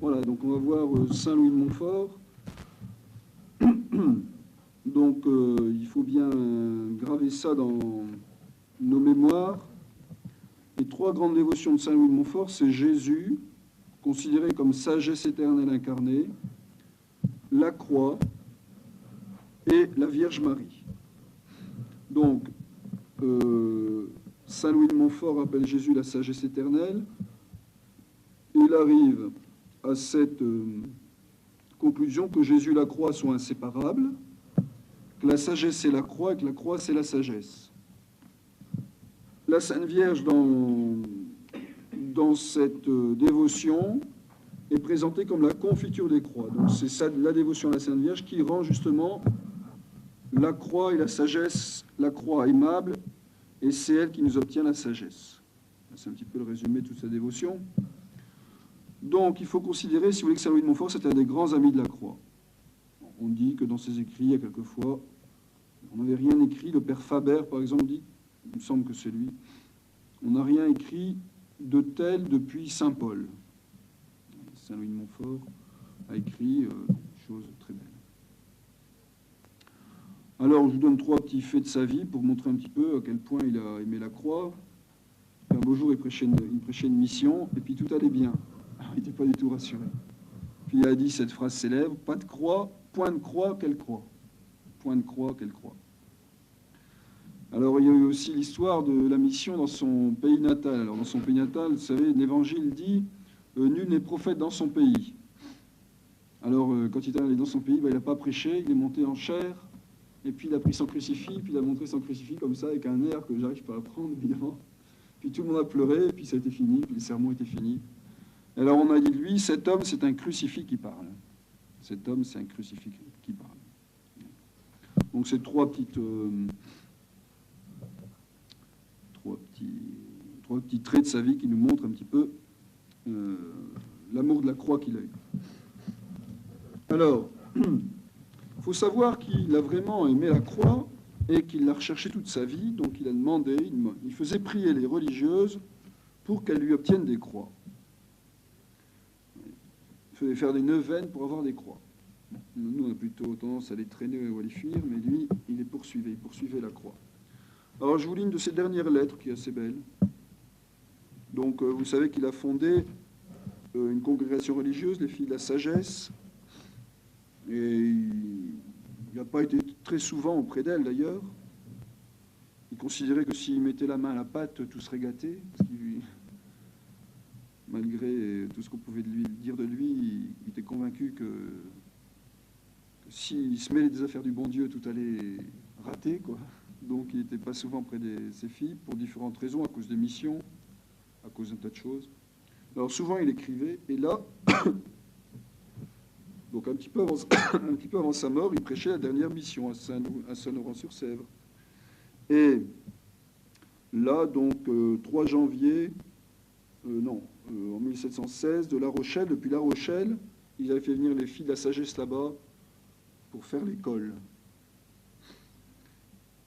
Voilà, donc on va voir Saint Louis de Montfort. Donc il faut bien graver ça dans nos mémoires. Les trois grandes dévotions de Saint Louis de Montfort, c'est Jésus, considéré comme sagesse éternelle incarnée, la croix et la Vierge Marie. Donc, Saint Louis de Montfort appelle Jésus la sagesse éternelle. Il arrive à cette conclusion que Jésus et la croix sont inséparables, que la sagesse c'est la croix et que la croix c'est la sagesse. La Sainte Vierge dans cette dévotion est présentée comme la confiture des croix. Donc c'est ça, la dévotion à la Sainte Vierge qui rend justement la croix et la sagesse, la croix aimable, et c'est elle qui nous obtient la sagesse. C'est un petit peu le résumé de toute sa dévotion. Donc il faut considérer, si vous voulez, que Saint Louis de Montfort, c'était un des grands amis de la croix. On dit que dans ses écrits, il y a quelquefois, on n'avait rien écrit. Le père Faber, par exemple, dit, il me semble que c'est lui, on n'a rien écrit de tel depuis Saint Paul. Saint Louis de Montfort a écrit des choses très belles. Alors, je vous donne trois petits faits de sa vie pour montrer un petit peu à quel point il a aimé la croix. Un beau jour, il prêchait une mission, et puis tout allait bien. Il n'était pas du tout rassuré. Puis il a dit cette phrase célèbre, pas de croix, point de croix, quelle croix. Point de croix, quelle croix. Alors, il y a eu aussi l'histoire de la mission dans son pays natal. Alors, dans son pays natal, vous savez, l'Évangile dit nul n'est prophète dans son pays. Alors, quand il est allé dans son pays, il n'a pas prêché, il est monté en chair, et puis il a pris son crucifix, puis il a montré son crucifix comme ça, avec un air que j'arrive pas à prendre, évidemment. Puis tout le monde a pleuré, et puis ça a été fini, puis le sermon était fini. Alors, on a dit de lui, cet homme, c'est un crucifix qui parle. Cet homme, c'est un crucifix qui parle. Donc, c'est trois petits traits de sa vie qui nous montrent un petit peu l'amour de la croix qu'il a eu. Alors, il faut savoir qu'il a vraiment aimé la croix et qu'il l'a recherchée toute sa vie. Donc, il a demandé, il faisait prier les religieuses pour qu'elles lui obtiennent des croix. Il fallait faire des neuvaines pour avoir des croix. Nous, on a plutôt tendance à les traîner ou à les fuir, mais lui, il les poursuivait, il poursuivait la croix. Alors, je vous lis une de ses dernières lettres qui est assez belle. Donc, vous savez qu'il a fondé une congrégation religieuse, les Filles de la Sagesse, et il n'a pas été très souvent auprès d'elle, d'ailleurs. Il considérait que s'il mettait la main à la pâte, tout serait gâté, parce qu'il, malgré tout ce qu'on pouvait dire de lui, il était convaincu que s'il se mêlait des affaires du bon Dieu, tout allait rater, quoi. Donc il n'était pas souvent près de ses filles, pour différentes raisons, à cause des missions, à cause d'un tas de choses. Alors souvent il écrivait, et là, donc un petit peu avant sa mort, il prêchait la dernière mission à Saint-Laurent-sur-Sèvre. Et là, donc, 3 janvier, en 1716, de La Rochelle, depuis La Rochelle, il avait fait venir les Filles de la Sagesse là-bas pour faire l'école.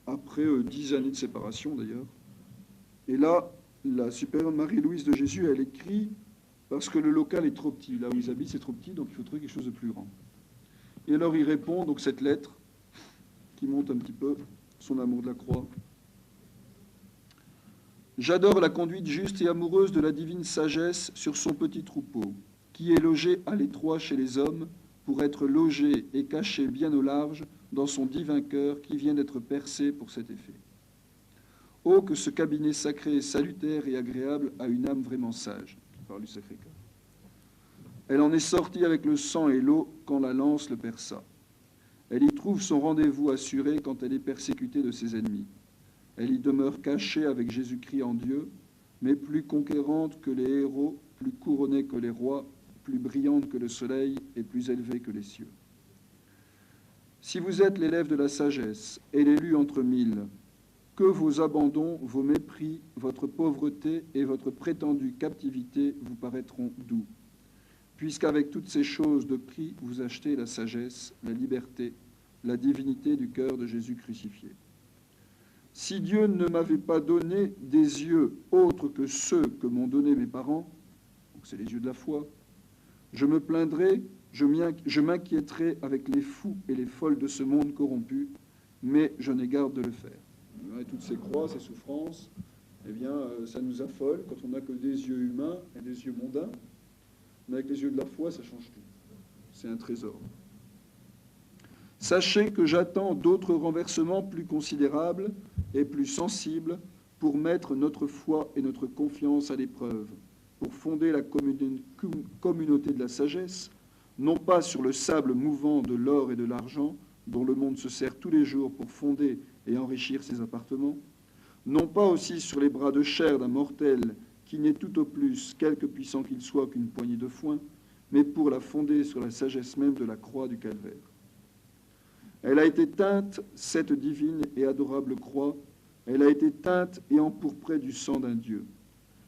Après 10 années de séparation, d'ailleurs. Et là, la supérieure Marie-Louise de Jésus, elle écrit parce que le local est trop petit. Là où ils habitent, c'est trop petit, donc il faut trouver quelque chose de plus grand. Et alors, il répond, donc, cette lettre qui montre un petit peu son amour de la croix. J'adore la conduite juste et amoureuse de la divine sagesse sur son petit troupeau, qui est logé à l'étroit chez les hommes, pour être logé et caché bien au large dans son divin cœur qui vient d'être percé pour cet effet. Oh, que ce cabinet sacré, salutaire et agréable a une âme vraiment sage, qui parle du Sacré-Cœur. Elle en est sortie avec le sang et l'eau quand la lance le perça. Elle y trouve son rendez-vous assuré quand elle est persécutée de ses ennemis. Elle y demeure cachée avec Jésus-Christ en Dieu, mais plus conquérante que les héros, plus couronnée que les rois, plus brillante que le soleil et plus élevée que les cieux. Si vous êtes l'élève de la sagesse et l'élu entre 1000, que vos abandons, vos mépris, votre pauvreté et votre prétendue captivité vous paraîtront doux, puisqu'avec toutes ces choses de prix, vous achetez la sagesse, la liberté, la divinité du cœur de Jésus crucifié. Si Dieu ne m'avait pas donné des yeux autres que ceux que m'ont donnés mes parents, donc c'est les yeux de la foi, Je me plaindrai, je m'inquiéterai avec les fous et les folles de ce monde corrompu, mais je n'ai garde de le faire. Et toutes ces croix, ces souffrances, eh bien, ça nous affole quand on n'a que des yeux humains et des yeux mondains. Mais avec les yeux de la foi, ça change tout. C'est un trésor. Sachez que j'attends d'autres renversements plus considérables et plus sensibles pour mettre notre foi et notre confiance à l'épreuve, pour fonder la communauté de la sagesse, non pas sur le sable mouvant de l'or et de l'argent, dont le monde se sert tous les jours pour fonder et enrichir ses appartements, non pas aussi sur les bras de chair d'un mortel qui n'est tout au plus, quelque puissant qu'il soit, qu'une poignée de foin, mais pour la fonder sur la sagesse même de la croix du calvaire. Elle a été teinte, cette divine et adorable croix, elle a été teinte et empourprée du sang d'un Dieu,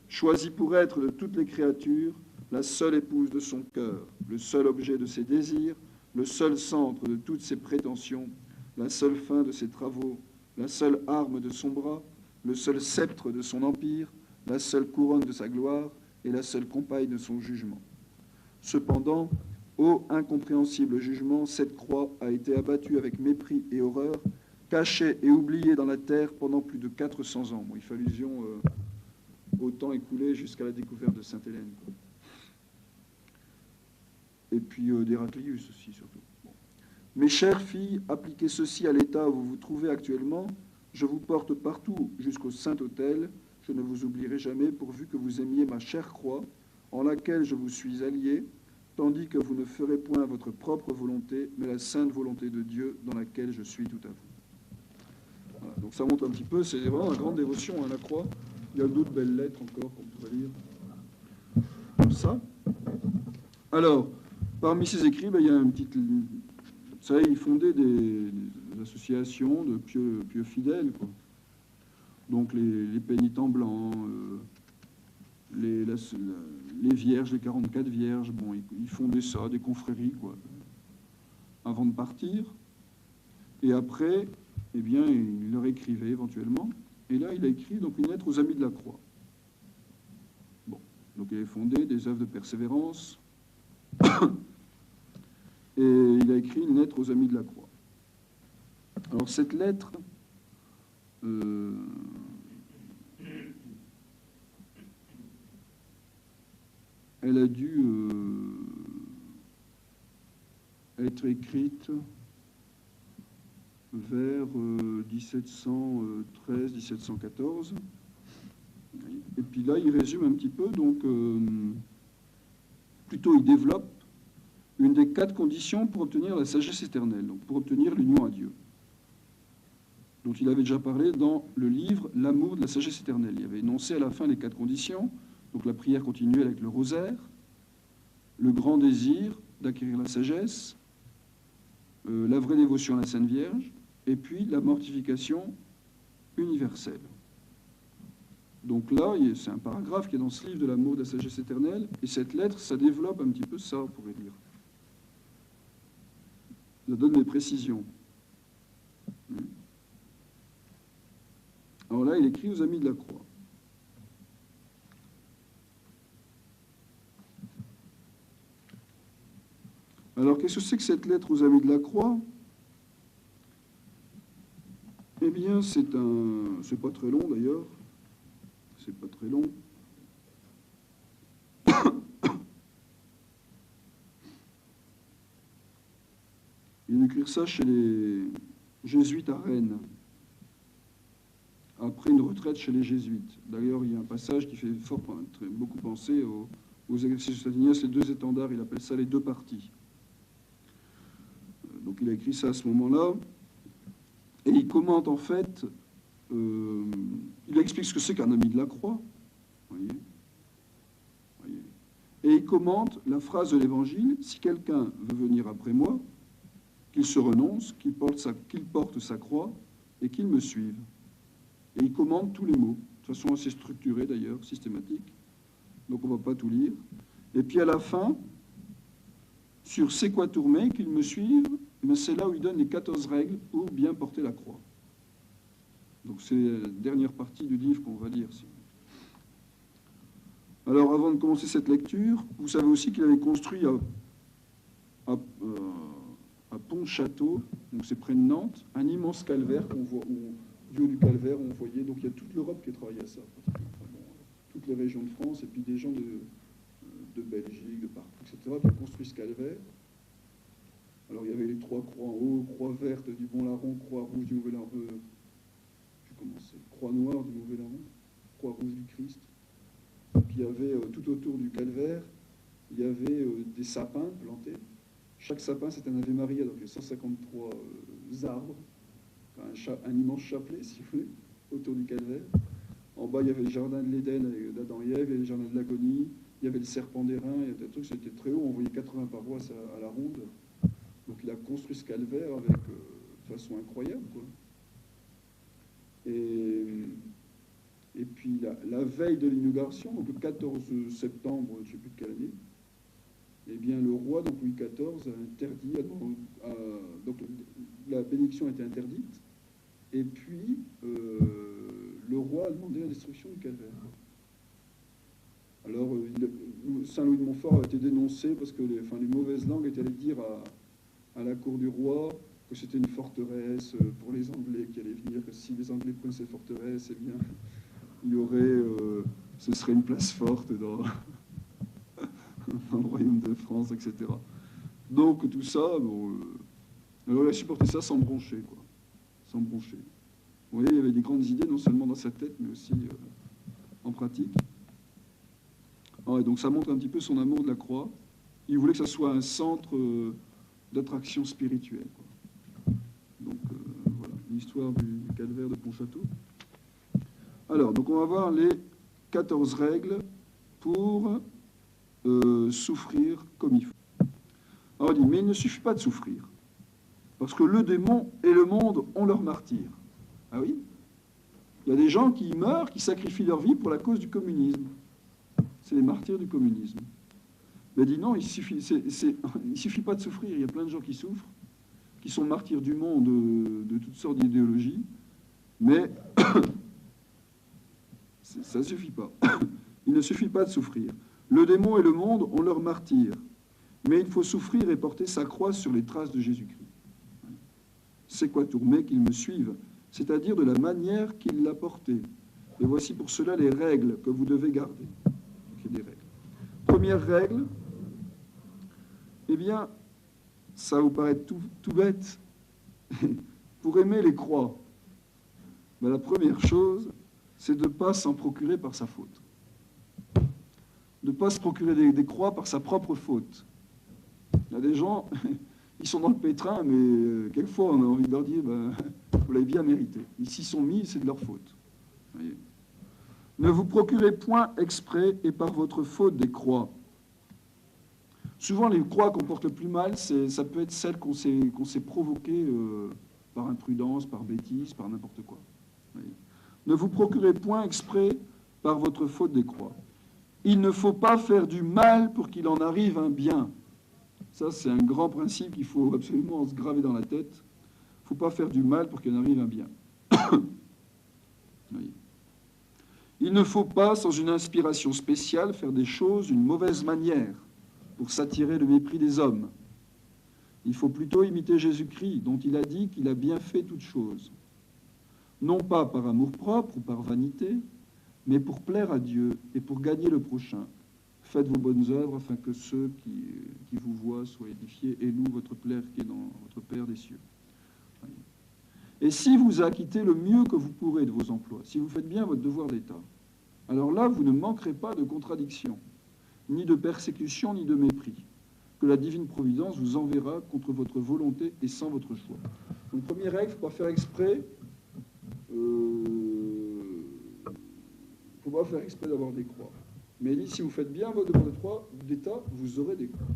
choisie pour être de toutes les créatures la seule épouse de son cœur, le seul objet de ses désirs, le seul centre de toutes ses prétentions, la seule fin de ses travaux, la seule arme de son bras, le seul sceptre de son empire, la seule couronne de sa gloire et la seule compagne de son jugement. Cependant, ô incompréhensible jugement, cette croix a été abattue avec mépris et horreur, cachée et oubliée dans la terre pendant plus de 400 ans. Bon, il fait allusion au temps écoulé jusqu'à la découverte de Sainte-Hélène. Et puis d'Héraclius aussi, surtout. Bon. Mes chères filles, appliquez ceci à l'état où vous vous trouvez actuellement. Je vous porte partout jusqu'au Saint-Autel. Je ne vous oublierai jamais, pourvu que vous aimiez ma chère croix, en laquelle je vous suis allié, tandis que vous ne ferez point votre propre volonté, mais la sainte volonté de Dieu, dans laquelle je suis tout à vous. Voilà, donc ça montre un petit peu, c'est vraiment une grande dévotion à la croix. Il y a d'autres belles lettres encore qu'on pourrait lire. Comme ça. Alors, parmi ces écrits, il y a une petite... Ça, il fondait des associations de pieux fidèles, quoi. Donc les pénitents blancs, les vierges, les 44 vierges, bon, ils fondaient ça, des confréries, quoi, avant de partir. Et après, eh bien, il leur écrivait éventuellement. Et là, il a écrit donc une lettre aux Amis de la Croix. Bon, donc il a fondé des œuvres de persévérance. Et il a écrit une lettre aux Amis de la Croix. Alors cette lettre, elle a dû être écrite vers 1713-1714. Et puis là, il résume un petit peu, donc plutôt il développe une des 4 conditions pour obtenir la sagesse éternelle, donc pour obtenir l'union à Dieu, dont il avait déjà parlé dans le livre « L'amour de la sagesse éternelle ». Il avait énoncé à la fin les 4 conditions, donc la prière continuelle avec le rosaire, le grand désir d'acquérir la sagesse, la vraie dévotion à la Sainte Vierge, et puis la mortification universelle. Donc là, c'est un paragraphe qui est dans ce livre de l'amour de la sagesse éternelle, et cette lettre, ça développe un petit peu ça, on pourrait dire. Ça donne des précisions. Alors là, il écrit aux Amis de la Croix. Alors, qu'est-ce que c'est que cette lettre aux Amis de la Croix? Eh bien, c'est pas très long d'ailleurs. C'est pas très long. Il a écrit ça chez les jésuites à Rennes, après une retraite chez les jésuites. D'ailleurs, il y a un passage qui fait beaucoup penser aux exercices de Saint-Ignace, les 2 étendards, il appelle ça les 2 parties. Donc il a écrit ça à ce moment-là, et il commente en fait, il explique ce que c'est qu'un ami de la croix, voyez. Et il commente la phrase de l'Évangile, si quelqu'un veut venir après moi, qu'il se renonce, qu'il porte sa croix et qu'il me suive. Et il commente tous les mots, de façon assez structurée d'ailleurs, systématique. Donc on ne va pas tout lire. Et puis à la fin, sur c'est quoi tourner, qu'il me suive, mais c'est là où il donne les 14 règles pour bien porter la croix. Donc c'est la dernière partie du livre qu'on va lire. Alors, avant de commencer cette lecture, vous savez aussi qu'il avait construit à Pont-Château, donc c'est près de Nantes, un immense calvaire qu'on voit, du haut du calvaire, on voyait, donc il y a toute l'Europe qui a travaillé à ça, pratiquement. Enfin, bon, toutes les régions de France, et puis des gens de Belgique, de partout, etc., qui ont construit ce calvaire. Alors il y avait les 3 croix en haut, croix verte du Bon Larron, croix rouge du Mauvais Larron, croix noire du Mauvais Larron, croix rouge du Christ. Puis il y avait tout autour du calvaire, il y avait des sapins plantés. Chaque sapin, c'est un Ave Maria, donc il y a 153 arbres, un immense chapelet, si vous voulez, autour du calvaire. En bas, il y avait le jardin de l'Éden d'Adam et Ève, il y avait le jardin de l'Agonie, il y avait le serpent d'airain, il y avait des trucs, c'était très haut, on voyait 80 paroisses à la ronde. Donc il a construit ce calvaire avec, de façon incroyable, quoi. Et puis la veille de l'inauguration, donc le 14 septembre, je ne sais plus de quelle année, eh bien le roi, donc Louis XIV, a interdit, donc la bénédiction a été interdite, et puis le roi a demandé la destruction du calvaire. Alors Saint Louis de Montfort a été dénoncé parce que les mauvaises langues étaient allées dire à la cour du roi que c'était une forteresse pour les Anglais qui allaient venir, que si les Anglais prenaient cette forteresse, eh bien, il y aurait, ce serait une place forte dans le royaume de France, etc. Donc tout ça, bon, alors il a supporté ça sans broncher, quoi, sans broncher. Vous voyez, il y avait des grandes idées, non seulement dans sa tête, mais aussi en pratique. Ah, et donc ça montre un petit peu son amour de la croix. Il voulait que ça soit un centre d'attraction spirituelle, quoi. Donc voilà, l'histoire du calvaire de Pont-Château. Alors, donc on va voir les 14 règles pour souffrir comme il faut. Alors il dit, mais il ne suffit pas de souffrir, parce que le démon et le monde ont leur martyr. Ah oui? Il y a des gens qui meurent, qui sacrifient leur vie pour la cause du communisme. C'est les martyrs du communisme. Mais il dit non, il suffit pas de souffrir. Il y a plein de gens qui souffrent, qui sont martyrs du monde de toutes sortes d'idéologies, mais ça ne suffit pas. Il ne suffit pas de souffrir. Le démon et le monde ont leur martyr, mais il faut souffrir et porter sa croix sur les traces de Jésus-Christ. C'est quoi tourmer qu'ils me suivent, c'est-à-dire de la manière qu'il l'a porté. Et voici pour cela les règles que vous devez garder. Il y a des règles. Première règle, eh bien, ça va vous paraître tout bête. Pour aimer les croix, ben, la première chose, c'est de ne pas s'en procurer par sa faute. De ne pas se procurer des croix par sa propre faute. Il y a des gens, ils sont dans le pétrin, mais quelquefois on a envie de leur dire, ben, vous l'avez bien mérité. Ils s'y sont mis, c'est de leur faute. Voyez. Ne vous procurez point exprès et par votre faute des croix. Souvent, les croix qu'on porte le plus mal, ça peut être celles qu'on s'est provoquées par imprudence, par bêtise, par n'importe quoi. Voyez. Ne vous procurez point exprès par votre faute des croix. Il ne faut pas faire du mal pour qu'il en arrive un bien. Ça, c'est un grand principe qu'il faut absolument se graver dans la tête. Il ne faut pas faire du mal pour qu'il en arrive un bien. Voyez. Il ne faut pas, sans une inspiration spéciale, faire des choses d'une mauvaise manière pour s'attirer le mépris des hommes. Il faut plutôt imiter Jésus-Christ, dont il a dit qu'il a bien fait toutes choses. Non pas par amour-propre ou par vanité, mais pour plaire à Dieu et pour gagner le prochain. Faites vos bonnes œuvres afin que ceux qui vous voient soient édifiés et louent votre Père qui est dans votre Père des cieux. Et si vous acquittez le mieux que vous pourrez de vos emplois, si vous faites bien votre devoir d'État, alors là, vous ne manquerez pas de contradiction, ni de persécution, ni de mépris, que la divine providence vous enverra contre votre volonté et sans votre choix. Donc, première règle, il ne faut pas faire exprès. Faut pas faire exprès d'avoir des croix. Mais il dit, si vous faites bien votre devoir d'État, vous aurez des croix.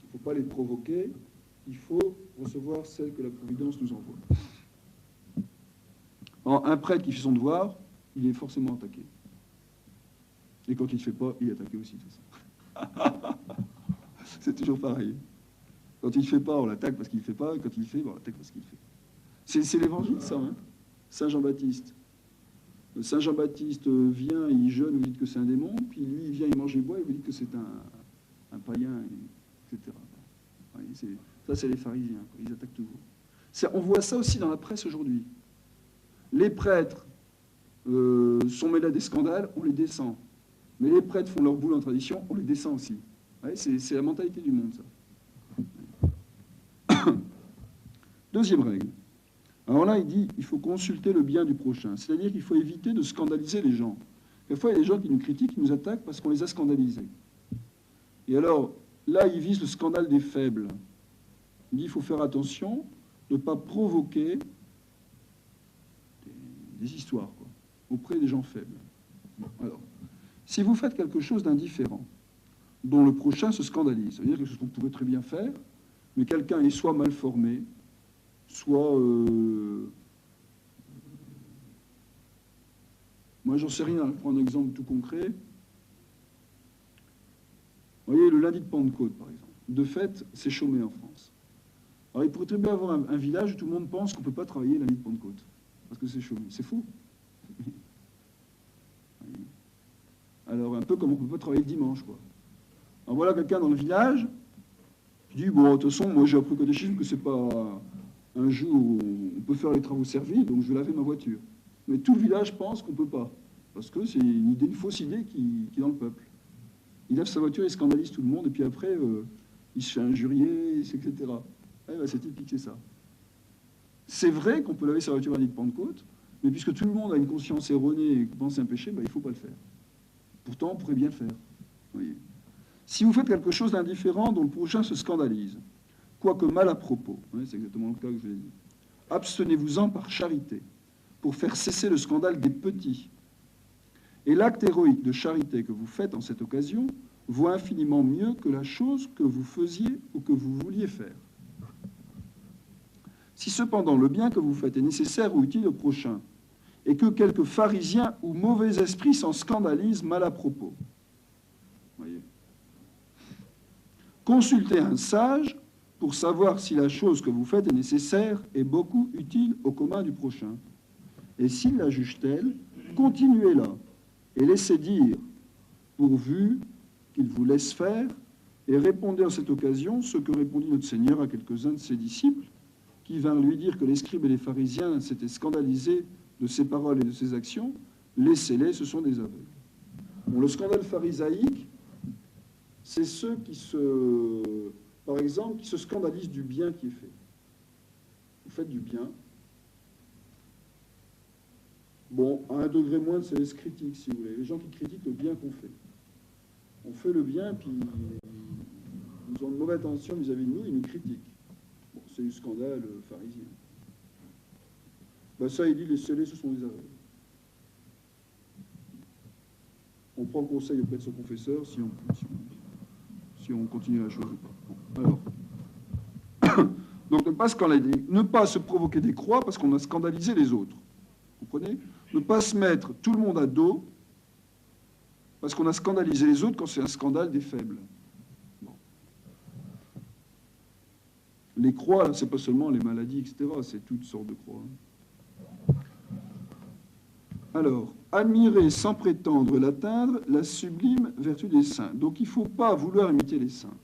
Il ne faut pas les provoquer. Il faut recevoir celles que la Providence nous envoie. Alors, un prêtre qui fait son devoir, il est forcément attaqué. Et quand il ne le fait pas, il est attaqué aussi, de toute façon. C'est toujours pareil. Quand il ne le fait pas, on l'attaque parce qu'il ne le fait pas. Et quand il le fait, on l'attaque parce qu'il le fait. C'est l'évangile, ça, hein, Saint Jean-Baptiste. Saint Jean-Baptiste vient, il jeûne, vous dites que c'est un démon, puis lui, il vient, il mange et boit, et vous dites que c'est un païen, etc. Voyez, ça, c'est les pharisiens, quoi. Ils attaquent toujours. On voit ça aussi dans la presse aujourd'hui. Les prêtres sont mêlés à des scandales, on les descend. Mais les prêtres font leur boulot en tradition, on les descend aussi. Voyez, c'est la mentalité du monde, ça. Deuxième règle. Alors là, il dit, il faut consulter le bien du prochain. C'est-à-dire qu'il faut éviter de scandaliser les gens. Parfois, il y a des gens qui nous critiquent, qui nous attaquent parce qu'on les a scandalisés. Et alors, là, il vise le scandale des faibles. Il dit, il faut faire attention de ne pas provoquer des histoires, quoi, auprès des gens faibles. Bon, alors, si vous faites quelque chose d'indifférent, dont le prochain se scandalise, ça veut dire quelque chose qu'on pourrait très bien faire, mais quelqu'un est soit mal formé, soit... moi, j'en sais rien. Je prends un exemple tout concret. Vous voyez, le lundi de Pentecôte, par exemple. De fait, c'est chômé en France. Alors, il pourrait très bien avoir un village où tout le monde pense qu'on ne peut pas travailler le lundi de Pentecôte, parce que c'est chômé. C'est faux. Alors, un peu comme on ne peut pas travailler le dimanche, quoi. Alors, voilà quelqu'un dans le village qui dit, bon, de toute façon, moi, j'ai appris au catéchisme que c'est pas... un jour où on peut faire les travaux servis, donc je vais laver ma voiture. Mais tout le village pense qu'on ne peut pas, parce que c'est une fausse idée qui est dans le peuple. Il lave sa voiture, il scandalise tout le monde, et puis après, il se fait injurier, etc. Ah, bah, c'est typique, c'est ça. C'est vrai qu'on peut laver sa voiture à l'année de Pentecôte, mais puisque tout le monde a une conscience erronée et pense un péché, bah, il ne faut pas le faire. Pourtant, on pourrait bien le faire. Voyez. Si vous faites quelque chose d'indifférent dont le prochain se scandalise, quoique mal à propos, hein, c'est exactement le cas que je l'ai dit, abstenez-vous-en par charité, pour faire cesser le scandale des petits. Et l'acte héroïque de charité que vous faites en cette occasion vaut infiniment mieux que la chose que vous faisiez ou que vous vouliez faire. Si cependant le bien que vous faites est nécessaire ou utile au prochain, et que quelques pharisiens ou mauvais esprits s'en scandalisent mal à propos, voyez, consultez un sage pour savoir si la chose que vous faites est nécessaire et beaucoup utile au commun du prochain. Et s'il la juge telle, continuez-la et laissez dire, pourvu qu'il vous laisse faire, et répondez en cette occasion ce que répondit notre Seigneur à quelques-uns de ses disciples, qui vinrent lui dire que les scribes et les pharisiens s'étaient scandalisés de ses paroles et de ses actions. Laissez-les, ce sont des aveugles. Bon, le scandale pharisaïque, c'est ceux qui par exemple, qui se scandalisent du bien qui est fait. Vous faites du bien. Bon, à un degré moindre, c'est les critiques, si vous voulez. Les gens qui critiquent le bien qu'on fait. On fait le bien, puis ils ont une mauvaise intention vis-à-vis de nous, ils nous critiquent. Bon, c'est du scandale pharisien. Ben ça, il dit, les scellés, ce sont des aveugles. On prend conseil auprès de son confesseur si on continue la chose ou pas. Bon, alors. Donc ne pas se provoquer des croix parce qu'on a scandalisé les autres. Vous comprenez? Ne pas se mettre tout le monde à dos parce qu'on a scandalisé les autres quand c'est un scandale des faibles. Bon. Les croix, c'est pas seulement les maladies, etc. C'est toutes sortes de croix. Alors, admirer sans prétendre l'atteindre la sublime vertu des saints. Donc il ne faut pas vouloir imiter les saints.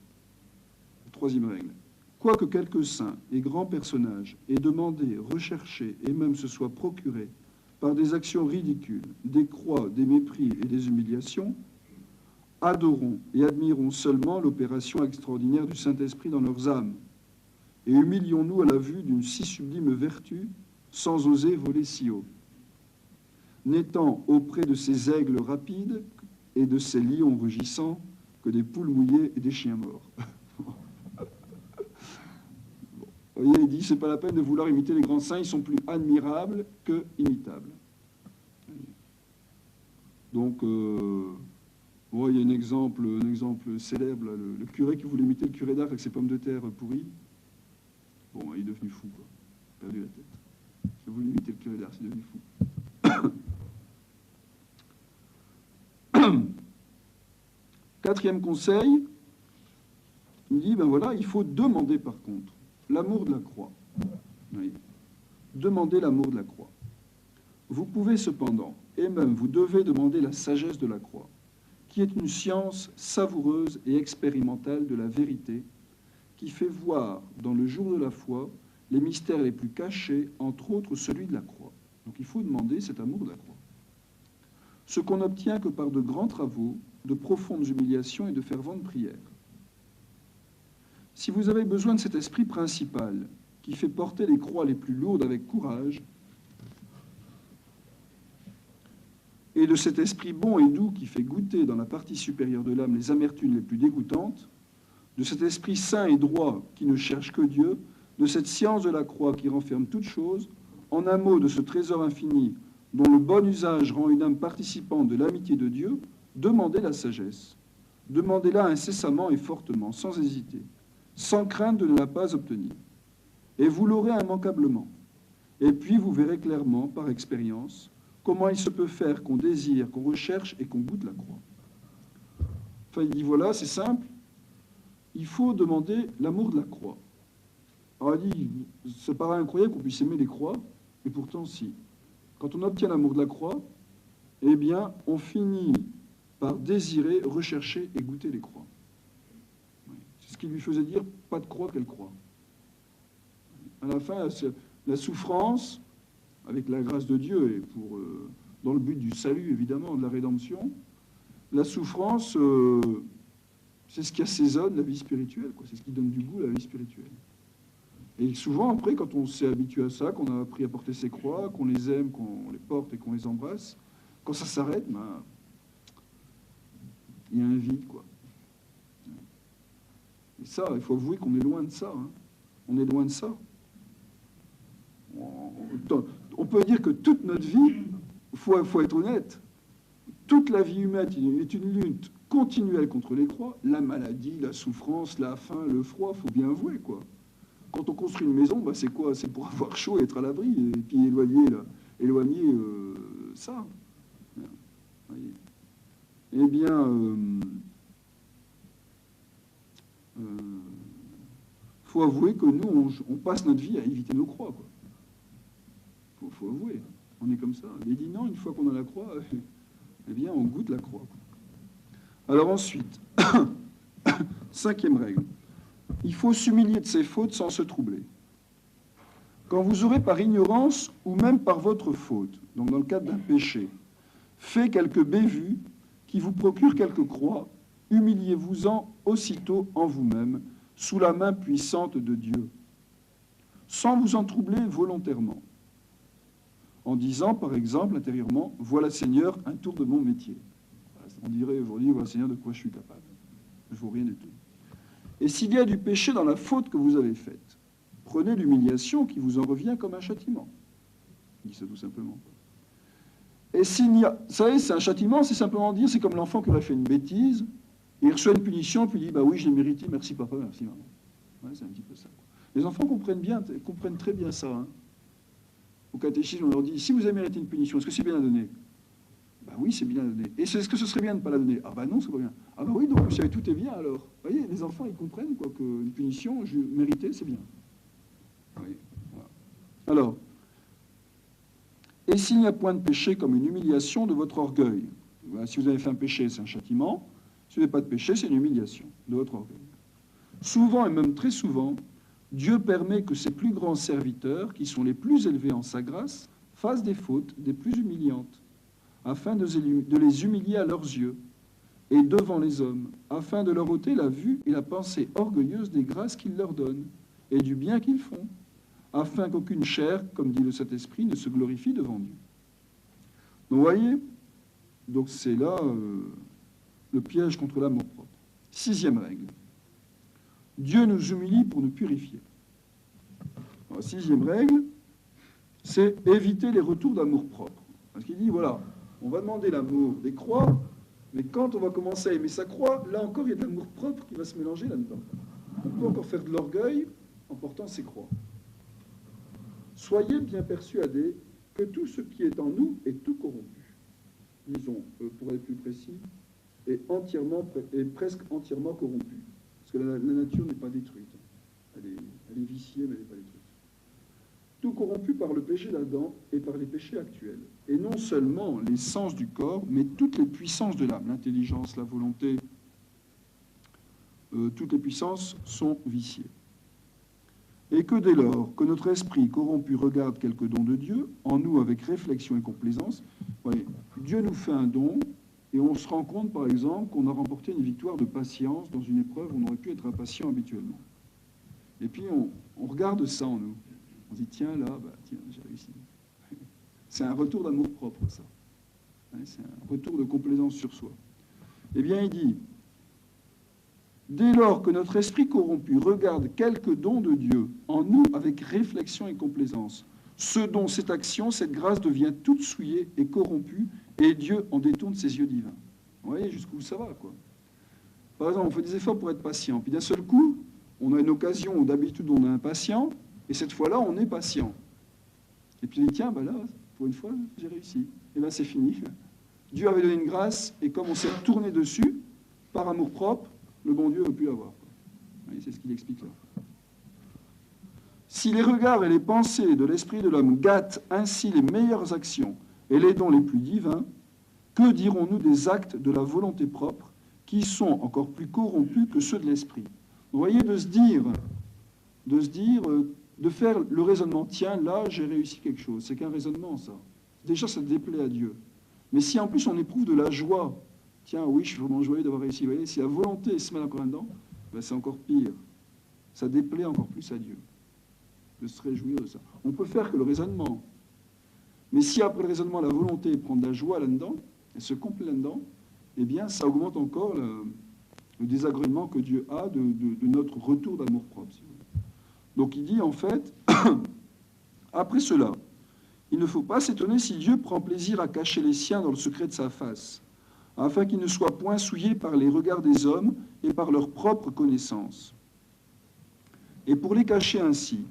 Troisième règle. Quoique quelques saints et grands personnages aient demandé, recherché et même se soient procurés par des actions ridicules, des croix, des mépris et des humiliations, adorons et admirons seulement l'opération extraordinaire du Saint-Esprit dans leurs âmes, et humilions-nous à la vue d'une si sublime vertu sans oser voler si haut, n'étant auprès de ces aigles rapides et de ces lions rugissants que des poules mouillées et des chiens morts. Vous voyez, il dit, c'est pas la peine de vouloir imiter les grands saints, ils sont plus admirables que imitables. Donc, bon, il y a un exemple célèbre, là, le curé qui voulait imiter le curé d'Arc avec ses pommes de terre pourries. Bon, il est devenu fou, quoi. Il a perdu la tête. Il a voulu imiter le curé d'Arc, il est devenu fou. Quatrième conseil, il dit, ben voilà, il faut demander par contre l'amour de la croix. Oui. Demandez l'amour de la croix. Vous pouvez cependant, et même vous devez demander la sagesse de la croix, qui est une science savoureuse et expérimentale de la vérité, qui fait voir dans le jour de la foi les mystères les plus cachés, entre autres celui de la croix. Donc il faut demander cet amour de la croix. Ce qu'on n'obtient que par de grands travaux, de profondes humiliations et de ferventes prières. Si vous avez besoin de cet esprit principal, qui fait porter les croix les plus lourdes avec courage, et de cet esprit bon et doux qui fait goûter dans la partie supérieure de l'âme les amertumes les plus dégoûtantes, de cet esprit saint et droit qui ne cherche que Dieu, de cette science de la croix qui renferme toutes choses, en un mot de ce trésor infini dont le bon usage rend une âme participante de l'amitié de Dieu, demandez la sagesse. Demandez-la incessamment et fortement, sans hésiter, sans crainte de ne la pas obtenir. Et vous l'aurez immanquablement. Et puis vous verrez clairement, par expérience, comment il se peut faire qu'on désire, qu'on recherche et qu'on goûte la croix. Enfin, il dit, voilà, c'est simple, il faut demander l'amour de la croix. Alors il dit, ça paraît incroyable qu'on puisse aimer les croix, et pourtant si. Quand on obtient l'amour de la croix, eh bien, on finit par désirer, rechercher et goûter les croix. C'est ce qui lui faisait dire, pas de croix, quelle croix. À la fin, la souffrance, avec la grâce de Dieu, et dans le but du salut, évidemment, de la rédemption, la souffrance, c'est ce qui assaisonne la vie spirituelle, quoi. C'est ce qui donne du goût à la vie spirituelle. Et souvent, après, quand on s'est habitué à ça, qu'on a appris à porter ses croix, qu'on les aime, qu'on les porte et qu'on les embrasse, quand ça s'arrête, ben, il y a un vide, quoi. Et ça, il faut avouer qu'on est loin de ça. Hein. On est loin de ça. On peut dire que toute notre vie, il faut être honnête, toute la vie humaine est une lutte continuelle contre les croix, la maladie, la souffrance, la faim, le froid, il faut bien avouer, quoi. Quand on construit une maison, bah c'est quoi? C'est pour avoir chaud et être à l'abri, et puis éloigner ça. Eh bien, faut avouer que nous, on passe notre vie à éviter nos croix, quoi. Faut avouer, on est comme ça. Il dit non, une fois qu'on a la croix, eh bien, on goûte la croix, quoi. Alors ensuite, 5e règle. Il faut s'humilier de ses fautes sans se troubler. Quand vous aurez par ignorance ou même par votre faute, donc dans le cadre d'un péché, fait quelques bévues qui vous procurent quelques croix, humiliez-vous-en aussitôt en vous-même, sous la main puissante de Dieu, sans vous en troubler volontairement, en disant par exemple intérieurement, voilà Seigneur, un tour de mon métier. On dirait aujourd'hui, voilà Seigneur, de quoi je suis capable. Je ne vaux rien du tout. Et s'il y a du péché dans la faute que vous avez faite, prenez l'humiliation qui vous en revient comme un châtiment. Il dit ça tout simplement. Et s'il n'y a... Vous savez, c'est un châtiment, c'est simplement dire, c'est comme l'enfant qui aurait fait une bêtise, et il reçoit une punition, puis il dit, bah oui, je l'ai mérité, merci papa, merci maman. Ouais, c'est un petit peu ça. Les enfants comprennent très bien ça. Hein. Au catéchisme, on leur dit, si vous avez mérité une punition, est-ce que c'est bien à donner? Ben oui, c'est bien à donner. Et est-ce que ce serait bien de ne pas la donner? Ah ben non, c'est pas bien. Ah ben oui, donc vous savez, tout est bien alors. Vous voyez, les enfants, ils comprennent quoi, qu'une punition méritée, c'est bien. Oui, voilà. Alors, et s'il n'y a point de péché comme une humiliation de votre orgueil? Voilà, si vous avez fait un péché, c'est un châtiment. Si vous n'avez pas de péché, c'est une humiliation de votre orgueil. Souvent, et même très souvent, Dieu permet que ses plus grands serviteurs, qui sont les plus élevés en sa grâce, fassent des fautes des plus humiliantes, afin de les humilier à leurs yeux et devant les hommes, afin de leur ôter la vue et la pensée orgueilleuse des grâces qu'il leur donne et du bien qu'ils font, afin qu'aucune chair, comme dit le Saint-Esprit, ne se glorifie devant Dieu. Donc, vous voyez, donc c'est là le piège contre l'amour propre. 6e règle. Dieu nous humilie pour nous purifier. Alors, 6e règle, c'est éviter les retours d'amour propre. Parce qu'il dit, voilà, on va demander l'amour des croix, mais quand on va commencer à aimer sa croix, là encore, il y a de l'amour propre qui va se mélanger là-dedans. On peut encore faire de l'orgueil en portant ses croix. Soyez bien persuadés que tout ce qui est en nous est tout corrompu. Disons, pour être plus précis, est presque entièrement corrompu. Parce que la nature n'est pas détruite. Elle est viciée, mais elle n'est pas détruite. tout corrompu par le péché d'Adam et par les péchés actuels. Et non seulement les sens du corps, mais toutes les puissances de l'âme, l'intelligence, la volonté, toutes les puissances sont viciées. Et que dès lors que notre esprit corrompu regarde quelques dons de Dieu, en nous avec réflexion et complaisance, voyez, Dieu nous fait un don, et on se rend compte, par exemple, qu'on a remporté une victoire de patience dans une épreuve où on aurait pu être impatient habituellement. Et puis on regarde ça en nous. On se dit, tiens, là, tiens, j'ai réussi. C'est un retour d'amour-propre, ça. C'est un retour de complaisance sur soi. Eh bien, il dit, dès lors que notre esprit corrompu regarde quelques dons de Dieu en nous avec réflexion et complaisance, ce don, cette action, cette grâce devient toute souillée et corrompue, et Dieu en détourne ses yeux divins. Vous voyez jusqu'où ça va, quoi. Par exemple, on fait des efforts pour être patient, puis d'un seul coup, on a une occasion où d'habitude on est impatient, et cette fois-là, on est patient. Et puis on dit, tiens, là, pour une fois, j'ai réussi. Et là, c'est fini. Dieu avait donné une grâce, et comme on s'est tourné dessus, par amour-propre, le bon Dieu ne veut plus l'avoir. C'est ce qu'il explique là. Si les regards et les pensées de l'esprit de l'homme gâtent ainsi les meilleures actions et les dons les plus divins, que dirons-nous des actes de la volonté propre qui sont encore plus corrompus que ceux de l'esprit? Vous voyez, de faire le raisonnement, tiens, là, j'ai réussi quelque chose. C'est qu'un raisonnement, ça. Déjà, ça déplaît à Dieu. Mais si en plus on éprouve de la joie, tiens, oui, je suis vraiment joyeux d'avoir réussi. Vous voyez, si la volonté se met encore là-dedans, c'est encore pire. Ça déplaît encore plus à Dieu de se réjouir de ça. On peut faire que le raisonnement. Mais si après le raisonnement, la volonté prend de la joie là-dedans, et se complaît là-dedans, eh bien, ça augmente encore le désagrément que Dieu a de notre retour d'amour-propre. Si vous voulez. Donc il dit, en fait, après cela, il ne faut pas s'étonner si Dieu prend plaisir à cacher les siens dans le secret de sa face, afin qu'ils ne soient point souillés par les regards des hommes et par leur propre connaissance. Et pour les cacher ainsi,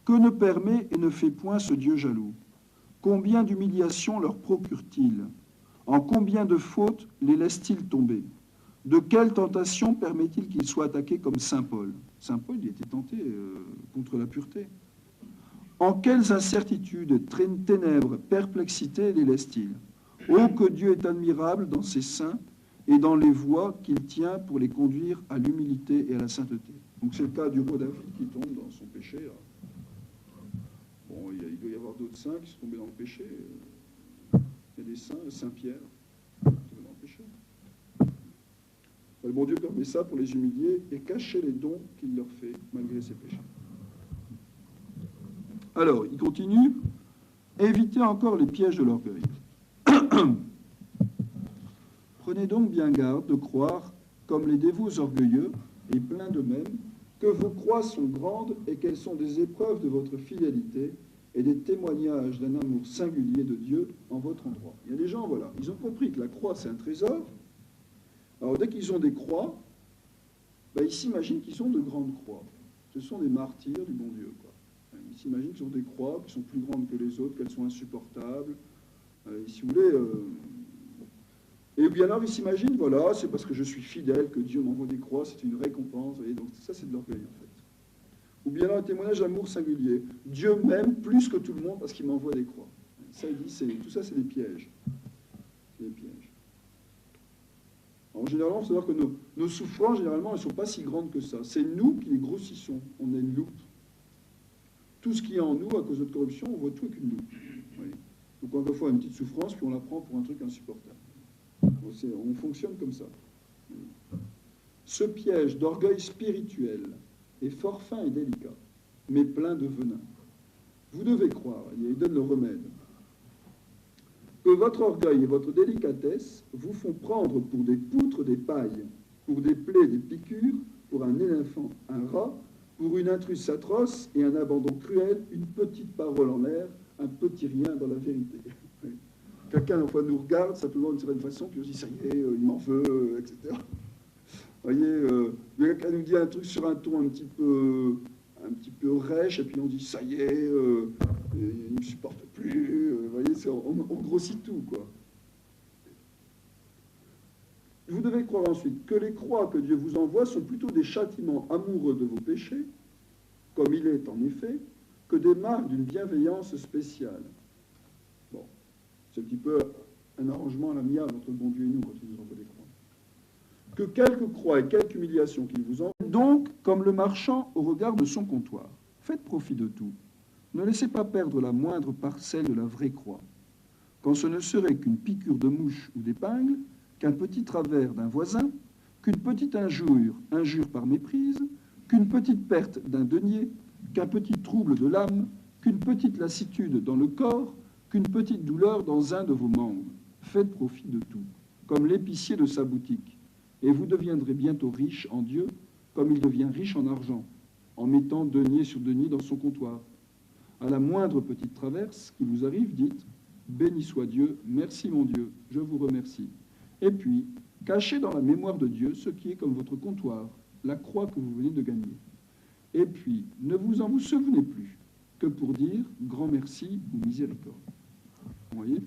que ne permet et ne fait point ce Dieu jaloux? Combien d'humiliations leur procure-t-il? En combien de fautes les laisse-t-il tomber? De quelle tentation permet-il qu'ils soient attaqués comme saint Paul? Saint Paul, il était tenté contre la pureté. En quelles incertitudes, ténèbres, perplexités les laisse-t-il? Oh, que Dieu est admirable dans ses saints et dans les voies qu'il tient pour les conduire à l'humilité et à la sainteté. Donc c'est le cas du roi David qui tombe dans son péché. Là. Bon, il doit y avoir d'autres saints qui sont tombés dans le péché. Il y a des saints, Saint-Pierre, qui sont tombés dans le péché. Le bon Dieu permet ça pour les humilier et cacher les dons qu'il leur fait malgré ses péchés. Alors, il continue. Évitez encore les pièges de l'orgueil. Prenez donc bien garde de croire, comme les dévots orgueilleux et pleins d'eux-mêmes, que vos croix sont grandes et qu'elles sont des épreuves de votre fidélité et des témoignages d'un amour singulier de Dieu en votre endroit. Il y a des gens, voilà, ils ont compris que la croix, c'est un trésor. Alors, dès qu'ils ont des croix, ils s'imaginent qu'ils ont de grandes croix. Ce sont des martyrs du bon Dieu, quoi. Ils s'imaginent qu'ils ont des croix qui sont plus grandes que les autres, qu'elles sont insupportables. Si vous voulez... Et bien alors, ils s'imaginent, voilà, c'est parce que je suis fidèle que Dieu m'envoie des croix, c'est une récompense. Vous voyez, donc ça, c'est de l'orgueil, en fait. Ou bien alors, un témoignage d'amour singulier. Dieu m'aime plus que tout le monde parce qu'il m'envoie des croix. Ça, il dit, tout ça, c'est des pièges. C'est des pièges. En général, il faut savoir que nos souffrances, généralement, elles ne sont pas si grandes que ça. C'est nous qui les grossissons. On a une loupe. Tout ce qui est en nous, à cause de notre corruption, on voit tout avec une loupe. Oui. Donc, encore une fois, une petite souffrance, puis on la prend pour un truc insupportable. On fonctionne comme ça. Ce piège d'orgueil spirituel est fort fin et délicat, mais plein de venin. Vous devez croire, il donne le remède, que votre orgueil et votre délicatesse vous font prendre pour des poutres des pailles, pour des plaies des piqûres, pour un éléphant un rat, pour une intruse atroce et un abandon cruel, une petite parole en l'air, un petit rien dans la vérité. Quelqu'un, enfin, nous regarde simplement d'une certaine façon, puis on se dit, ça y est, il m'en veut, etc. Vous voyez, quelqu'un nous dit un truc sur un ton un petit peu rêche, et puis on dit, ça y est, il ne me supporte plus. Vous voyez, on grossit tout, quoi. Vous devez croire ensuite que les croix que Dieu vous envoie sont plutôt des châtiments amoureux de vos péchés, comme il est en effet, que des marques d'une bienveillance spéciale. Bon, c'est un petit peu un arrangement à l'amiable entre le bon Dieu et nous quand il nous envoie des croix. Que quelque croix et quelque humiliation qu'il vous envoie, donc, comme le marchand au regard de son comptoir, faites profit de tout. Ne laissez pas perdre la moindre parcelle de la vraie croix, quand ce ne serait qu'une piqûre de mouche ou d'épingle, qu'un petit travers d'un voisin, qu'une petite injure par méprise, qu'une petite perte d'un denier, qu'un petit trouble de l'âme, qu'une petite lassitude dans le corps, qu'une petite douleur dans un de vos membres. Faites profit de tout, comme l'épicier de sa boutique, et vous deviendrez bientôt riche en Dieu, comme il devient riche en argent, en mettant denier sur denier dans son comptoir. À la moindre petite traverse qui vous arrive, dites « Béni soit Dieu, merci mon Dieu, je vous remercie ». Et puis, cachez dans la mémoire de Dieu ce qui est comme votre comptoir, la croix que vous venez de gagner. Et puis, ne vous en souvenez plus que pour dire grand merci ou miséricorde. Vous voyez?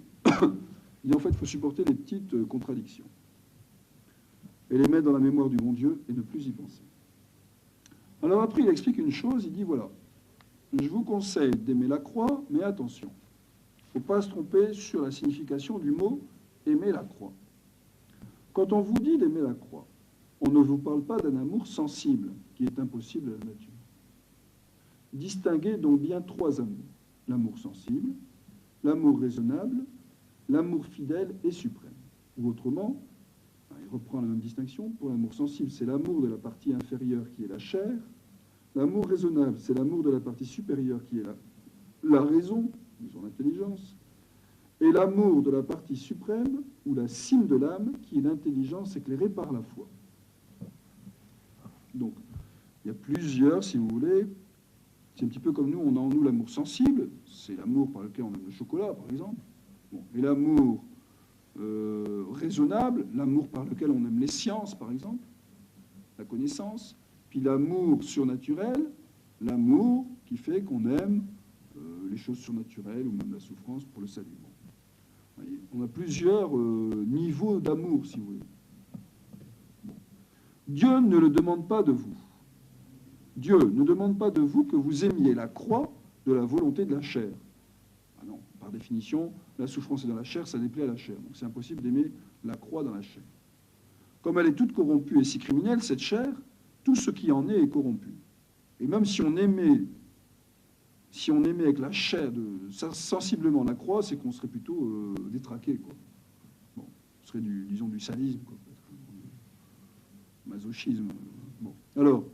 Et en fait, il faut supporter les petites contradictions. Et les mettre dans la mémoire du bon Dieu et ne plus y penser. Alors après, il explique une chose, il dit voilà, je vous conseille d'aimer la croix, mais attention, il ne faut pas se tromper sur la signification du mot aimer la croix. Quand on vous dit d'aimer la croix, on ne vous parle pas d'un amour sensible, qui est impossible à la nature. Distinguez donc bien trois amours. L'amour sensible, l'amour raisonnable, l'amour fidèle et suprême. Ou autrement, il reprend la même distinction, pour l'amour sensible, c'est l'amour de la partie inférieure qui est la chair. L'amour raisonnable, c'est l'amour de la partie supérieure qui est la raison, disons l'intelligence. Et l'amour de la partie suprême, ou la cime de l'âme, qui est l'intelligence éclairée par la foi. Donc, il y a plusieurs, si vous voulez, c'est un petit peu comme nous, on a en nous l'amour sensible, c'est l'amour par lequel on aime le chocolat, par exemple. Bon. Et l'amour raisonnable, l'amour par lequel on aime les sciences, par exemple, la connaissance. Puis l'amour surnaturel, l'amour qui fait qu'on aime les choses surnaturelles ou même la souffrance pour le salut. Bon. Voyez, on a plusieurs niveaux d'amour, si vous voulez. Bon. Dieu ne le demande pas de vous. Dieu ne demande pas de vous que vous aimiez la croix de la volonté de la chair. Ah non, par définition, la souffrance est dans la chair, ça déplaît à la chair. Donc c'est impossible d'aimer la croix dans la chair. Comme elle est toute corrompue et si criminelle, cette chair, tout ce qui en est corrompu. Et même si on aimait avec la chair sensiblement la croix, c'est qu'on serait plutôt détraqué, quoi. Bon, ce serait disons du sadisme, quoi, masochisme. Bon, alors,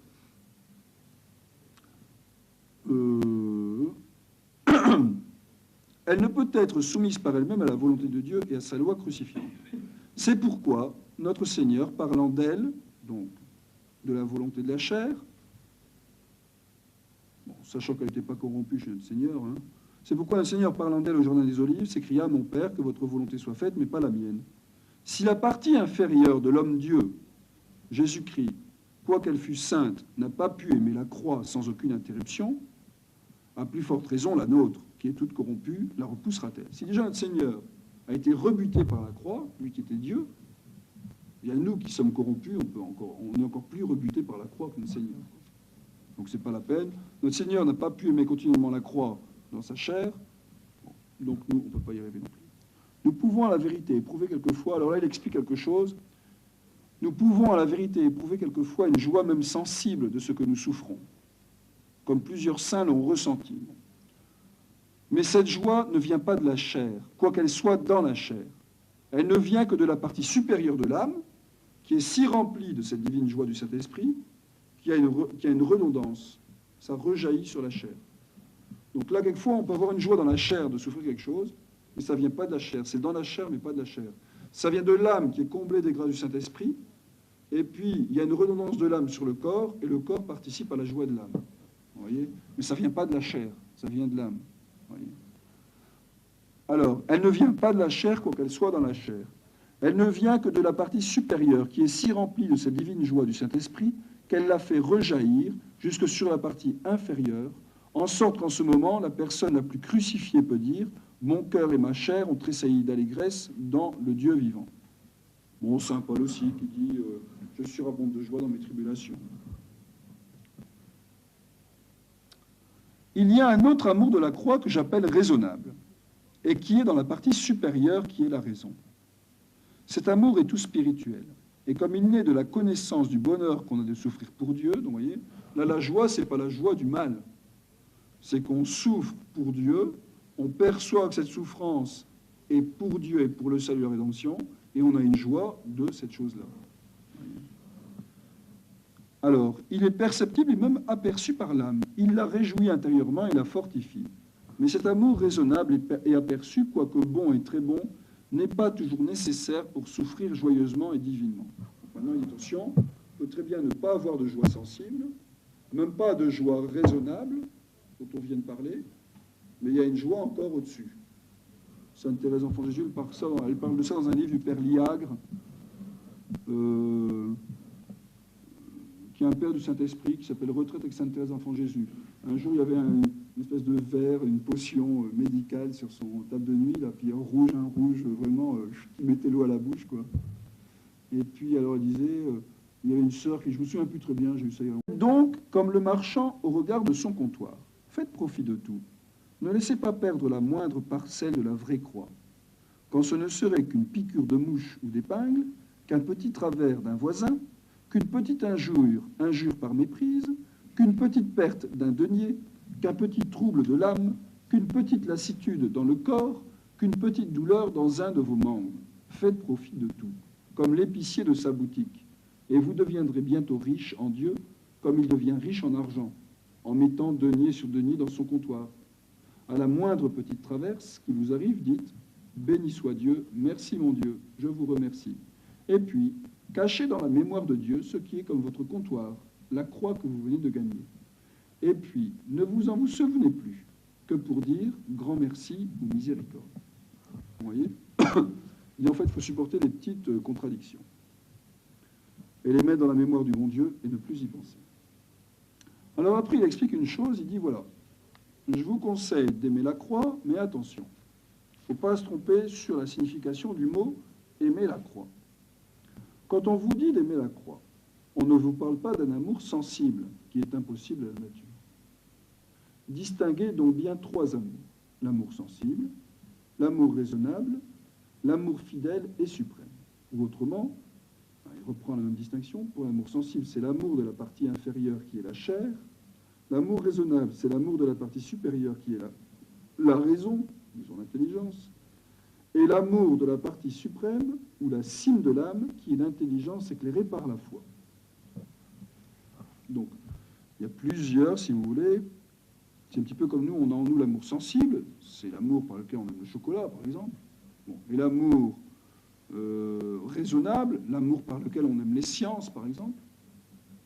elle ne peut être soumise par elle-même à la volonté de Dieu et à sa loi crucifiante. C'est pourquoi notre Seigneur, parlant d'elle, donc de la volonté de la chair, bon, sachant qu'elle n'était pas corrompue chez notre Seigneur, hein, c'est pourquoi le Seigneur, parlant d'elle au Jardin des Olives, s'écria « Mon Père, que votre volonté soit faite, mais pas la mienne. » Si la partie inférieure de l'homme-Dieu, Jésus-Christ, quoiqu'elle fût sainte, n'a pas pu aimer la croix sans aucune interruption, à plus forte raison, la nôtre, qui est toute corrompue, la repoussera-t-elle. Si déjà notre Seigneur a été rebuté par la croix, lui qui était Dieu, il y a nous qui sommes corrompus, on est encore plus rebutés par la croix que notre Seigneur. Donc c'est pas la peine. Notre Seigneur n'a pas pu aimer continuellement la croix dans sa chair, donc nous, on ne peut pas y arriver non plus. Nous pouvons à la vérité éprouver quelquefois, alors là il explique quelque chose, nous pouvons à la vérité éprouver quelquefois une joie même sensible de ce que nous souffrons, comme plusieurs saints l'ont ressenti. Mais cette joie ne vient pas de la chair, quoiqu'elle soit dans la chair. Elle ne vient que de la partie supérieure de l'âme, qui est si remplie de cette divine joie du Saint-Esprit, qu'il y a une redondance. Ça rejaillit sur la chair. Donc là, quelquefois, on peut avoir une joie dans la chair de souffrir quelque chose, mais ça ne vient pas de la chair. C'est dans la chair, mais pas de la chair. Ça vient de l'âme qui est comblée des grâces du Saint-Esprit, et puis il y a une redondance de l'âme sur le corps, et le corps participe à la joie de l'âme. Vous voyez ? Mais ça ne vient pas de la chair, ça vient de l'âme. Vous voyez ? Alors, elle ne vient pas de la chair, quoiqu'elle soit dans la chair. Elle ne vient que de la partie supérieure, qui est si remplie de cette divine joie du Saint-Esprit, qu'elle la fait rejaillir jusque sur la partie inférieure, en sorte qu'en ce moment, la personne la plus crucifiée peut dire « Mon cœur et ma chair ont tressailli d'allégresse dans le Dieu vivant ». Bon, saint Paul aussi, qui dit « Je surabonde de joie dans mes tribulations ». Il y a un autre amour de la croix que j'appelle raisonnable, et qui est dans la partie supérieure qui est la raison. Cet amour est tout spirituel. Et comme il naît de la connaissance du bonheur qu'on a de souffrir pour Dieu, donc vous voyez, là la joie, ce n'est pas la joie du mal. C'est qu'on souffre pour Dieu, on perçoit que cette souffrance est pour Dieu et pour le salut et la rédemption, et on a une joie de cette chose-là. Alors, il est perceptible et même aperçu par l'âme. Il la réjouit intérieurement et la fortifie. Mais cet amour raisonnable et aperçu, quoique bon et très bon, n'est pas toujours nécessaire pour souffrir joyeusement et divinement. Maintenant, attention, on peut très bien ne pas avoir de joie sensible, même pas de joie raisonnable, dont on vient de parler, mais il y a une joie encore au-dessus. Sainte Thérèse d'Enfant Jésus, elle parle de ça dans un livre du Père Liagre, qui est un père du Saint-Esprit, qui s'appelle Retraite avec Sainte Thérèse d'Enfant Jésus. Un jour, il y avait une espèce de verre, une potion médicale sur son table de nuit, là, puis un rouge, vraiment, qui mettait l'eau à la bouche, quoi. Et puis, alors, elle disait, il y avait une sœur qui, je me souviens plus très bien, j'ai eu ça il y a longtemps. Donc, comme le marchand au regard de son comptoir, faites profit de tout. Ne laissez pas perdre la moindre parcelle de la vraie croix. Quand ce ne serait qu'une piqûre de mouche ou d'épingle, qu'un petit travers d'un voisin, qu'une petite injure par méprise, qu'une petite perte d'un denier, qu'un petit trouble de l'âme, qu'une petite lassitude dans le corps, qu'une petite douleur dans un de vos membres. Faites profit de tout, comme l'épicier de sa boutique, et vous deviendrez bientôt riche en Dieu, comme il devient riche en argent, en mettant denier sur denier dans son comptoir. À la moindre petite traverse qui vous arrive, dites « Béni soit Dieu, merci mon Dieu, je vous remercie ». Et puis, cachez dans la mémoire de Dieu ce qui est comme votre comptoir, la croix que vous venez de gagner. Et puis, ne vous en vous souvenez plus que pour dire grand merci ou miséricorde. Vous voyez? Et en fait, il faut supporter les petites contradictions. Et les mettre dans la mémoire du bon Dieu et ne plus y penser. Alors après, il explique une chose, il dit, voilà, je vous conseille d'aimer la croix, mais attention, il ne faut pas se tromper sur la signification du mot « aimer la croix ». Quand on vous dit d'aimer la croix, on ne vous parle pas d'un amour sensible, qui est impossible à la nature. Distinguez donc bien trois amours. L'amour sensible, l'amour raisonnable, l'amour fidèle et suprême. Ou autrement, il reprend la même distinction, pour l'amour sensible, c'est l'amour de la partie inférieure qui est la chair. L'amour raisonnable, c'est l'amour de la partie supérieure qui est la raison, disons l'intelligence. Et l'amour de la partie suprême, ou la cime de l'âme, qui est l'intelligence éclairée par la foi. Donc, il y a plusieurs, si vous voulez, c'est un petit peu comme nous, on a en nous l'amour sensible, c'est l'amour par lequel on aime le chocolat, par exemple. Bon. Et l'amour raisonnable, l'amour par lequel on aime les sciences, par exemple,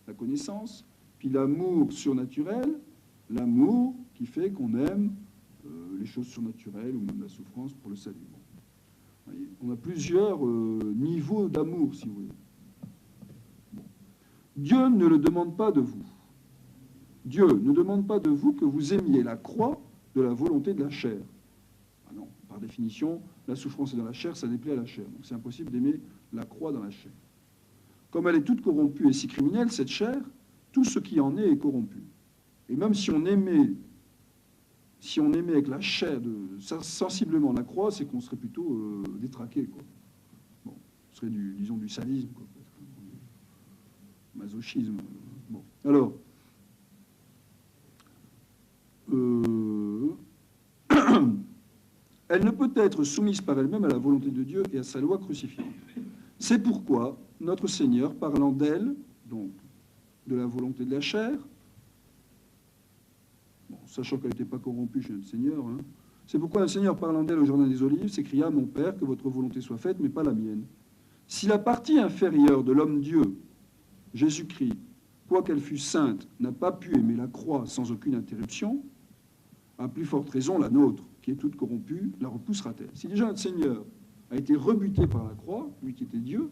la connaissance. Puis l'amour surnaturel, l'amour qui fait qu'on aime les choses surnaturelles ou même la souffrance pour le salut. Bon. On a plusieurs niveaux d'amour, si vous voulez. Bon. Dieu ne le demande pas de vous. Dieu ne demande pas de vous que vous aimiez la croix de la volonté de la chair. Ah non, par définition, la souffrance est dans la chair, ça déplaît à la chair. Donc c'est impossible d'aimer la croix dans la chair. Comme elle est toute corrompue et si criminelle, cette chair, tout ce qui en est corrompu. Et même si on aimait avec la chair sensiblement la croix, c'est qu'on serait plutôt détraqué, quoi. Bon, ce serait disons du sadisme, quoi, masochisme. Bon, alors, elle ne peut être soumise par elle-même à la volonté de Dieu et à sa loi crucifiante. C'est pourquoi notre Seigneur, parlant d'elle, donc de la volonté de la chair, bon, sachant qu'elle n'était pas corrompue chez notre Seigneur, hein, c'est pourquoi le Seigneur, parlant d'elle au Jardin des Olives, s'écria « Mon Père, que votre volonté soit faite, mais pas la mienne. » Si la partie inférieure de l'homme-Dieu, Jésus-Christ, quoiqu'elle fût sainte, n'a pas pu aimer la croix sans aucune interruption, à plus forte raison, la nôtre, qui est toute corrompue, la repoussera-t-elle. Si déjà notre Seigneur a été rebuté par la croix, lui qui était Dieu,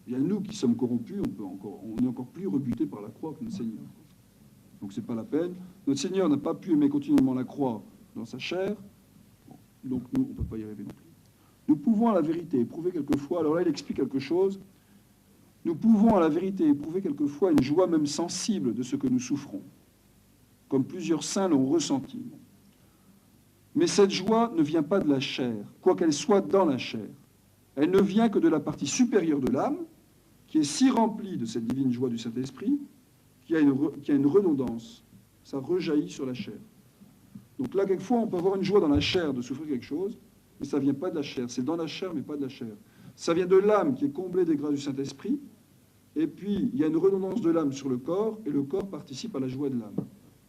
il y a nous qui sommes corrompus, on est encore plus rebutés par la croix que notre Seigneur. Donc c'est pas la peine. Notre Seigneur n'a pas pu aimer continuellement la croix dans sa chair, donc nous, on ne peut pas y arriver non plus. Nous pouvons à la vérité éprouver quelquefois, alors là il explique quelque chose, nous pouvons à la vérité éprouver quelquefois une joie même sensible de ce que nous souffrons. comme plusieurs saints l'ont ressenti. Mais cette joie ne vient pas de la chair, quoiqu'elle soit dans la chair. Elle ne vient que de la partie supérieure de l'âme, qui est si remplie de cette divine joie du Saint-Esprit, qu'il y a une redondance. Ça rejaillit sur la chair. Donc là, quelquefois, on peut avoir une joie dans la chair de souffrir quelque chose, mais ça ne vient pas de la chair. C'est dans la chair, mais pas de la chair. Ça vient de l'âme qui est comblée des grâces du Saint-Esprit, et puis il y a une redondance de l'âme sur le corps, et le corps participe à la joie de l'âme.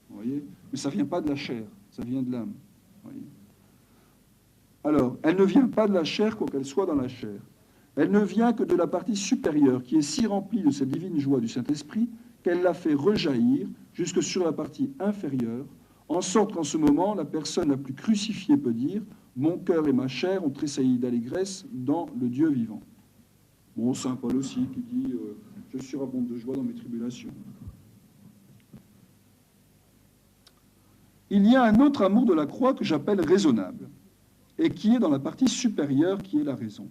Vous voyez ? Mais ça ne vient pas de la chair, ça vient de l'âme. Vous voyez ? Alors, elle ne vient pas de la chair, quoiqu'elle soit dans la chair. Elle ne vient que de la partie supérieure, qui est si remplie de cette divine joie du Saint-Esprit, qu'elle la fait rejaillir jusque sur la partie inférieure, en sorte qu'en ce moment, la personne la plus crucifiée peut dire « Mon cœur et ma chair ont tressailli d'allégresse dans le Dieu vivant ». Bon, saint Paul aussi qui dit « Je surabonde de joie dans mes tribulations ». Il y a un autre amour de la croix que j'appelle raisonnable, et qui est dans la partie supérieure qui est la raison.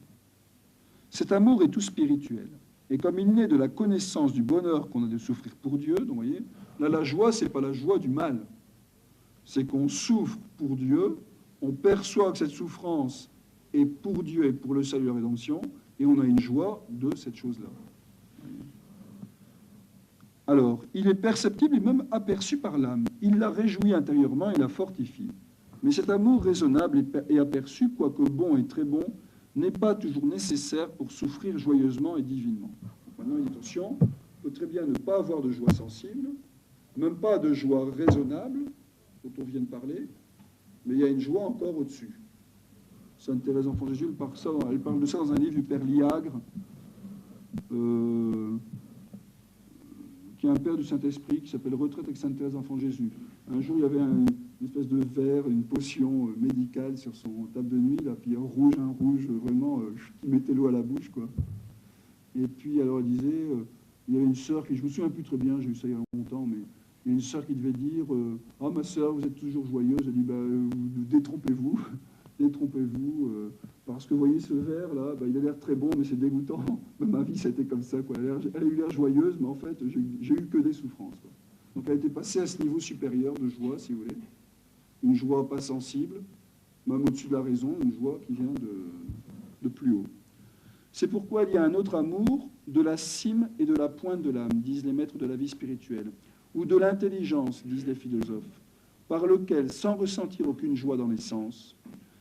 Cet amour est tout spirituel. Et comme il naît de la connaissance du bonheur qu'on a de souffrir pour Dieu, donc vous voyez, là la joie, ce n'est pas la joie du mal. C'est qu'on souffre pour Dieu, on perçoit que cette souffrance est pour Dieu et pour le salut et la rédemption, et on a une joie de cette chose-là. Alors, il est perceptible et même aperçu par l'âme. Il la réjouit intérieurement et la fortifie. Mais cet amour raisonnable et aperçu, quoique bon et très bon, n'est pas toujours nécessaire pour souffrir joyeusement et divinement. Maintenant, il dit attention, on peut très bien ne pas avoir de joie sensible, même pas de joie raisonnable, dont on vient de parler, mais il y a une joie encore au-dessus. Sainte Thérèse Enfant Jésus, elle parle de ça dans un livre du Père Liagre, qui est un père du Saint-Esprit, qui s'appelle Retraite avec Sainte Thérèse Enfant Jésus. Un jour, il y avait une espèce de verre, une potion médicale sur son table de nuit, là, puis un rouge vraiment, qui mettait l'eau à la bouche, quoi. Et puis, alors, elle disait, il y avait une sœur qui, je me souviens plus très bien, j'ai eu ça il y a longtemps, mais il y a une sœur qui devait dire, « Ah, ma sœur, vous êtes toujours joyeuse. » Elle dit, bah, « Détrompez-vous, détrompez-vous, parce que, vous voyez, ce verre-là, bah, il a l'air très bon, mais c'est dégoûtant. Ma vie, ça a été comme ça, quoi. Elle a eu l'air joyeuse, mais en fait, j'ai eu que des souffrances, quoi. » Donc elle était passée à ce niveau supérieur de joie, si vous voulez. Une joie pas sensible, même au-dessus de la raison, une joie qui vient de plus haut. C'est pourquoi il y a un autre amour de la cime et de la pointe de l'âme, disent les maîtres de la vie spirituelle, ou de l'intelligence, disent les philosophes, par lequel, sans ressentir aucune joie dans les sens,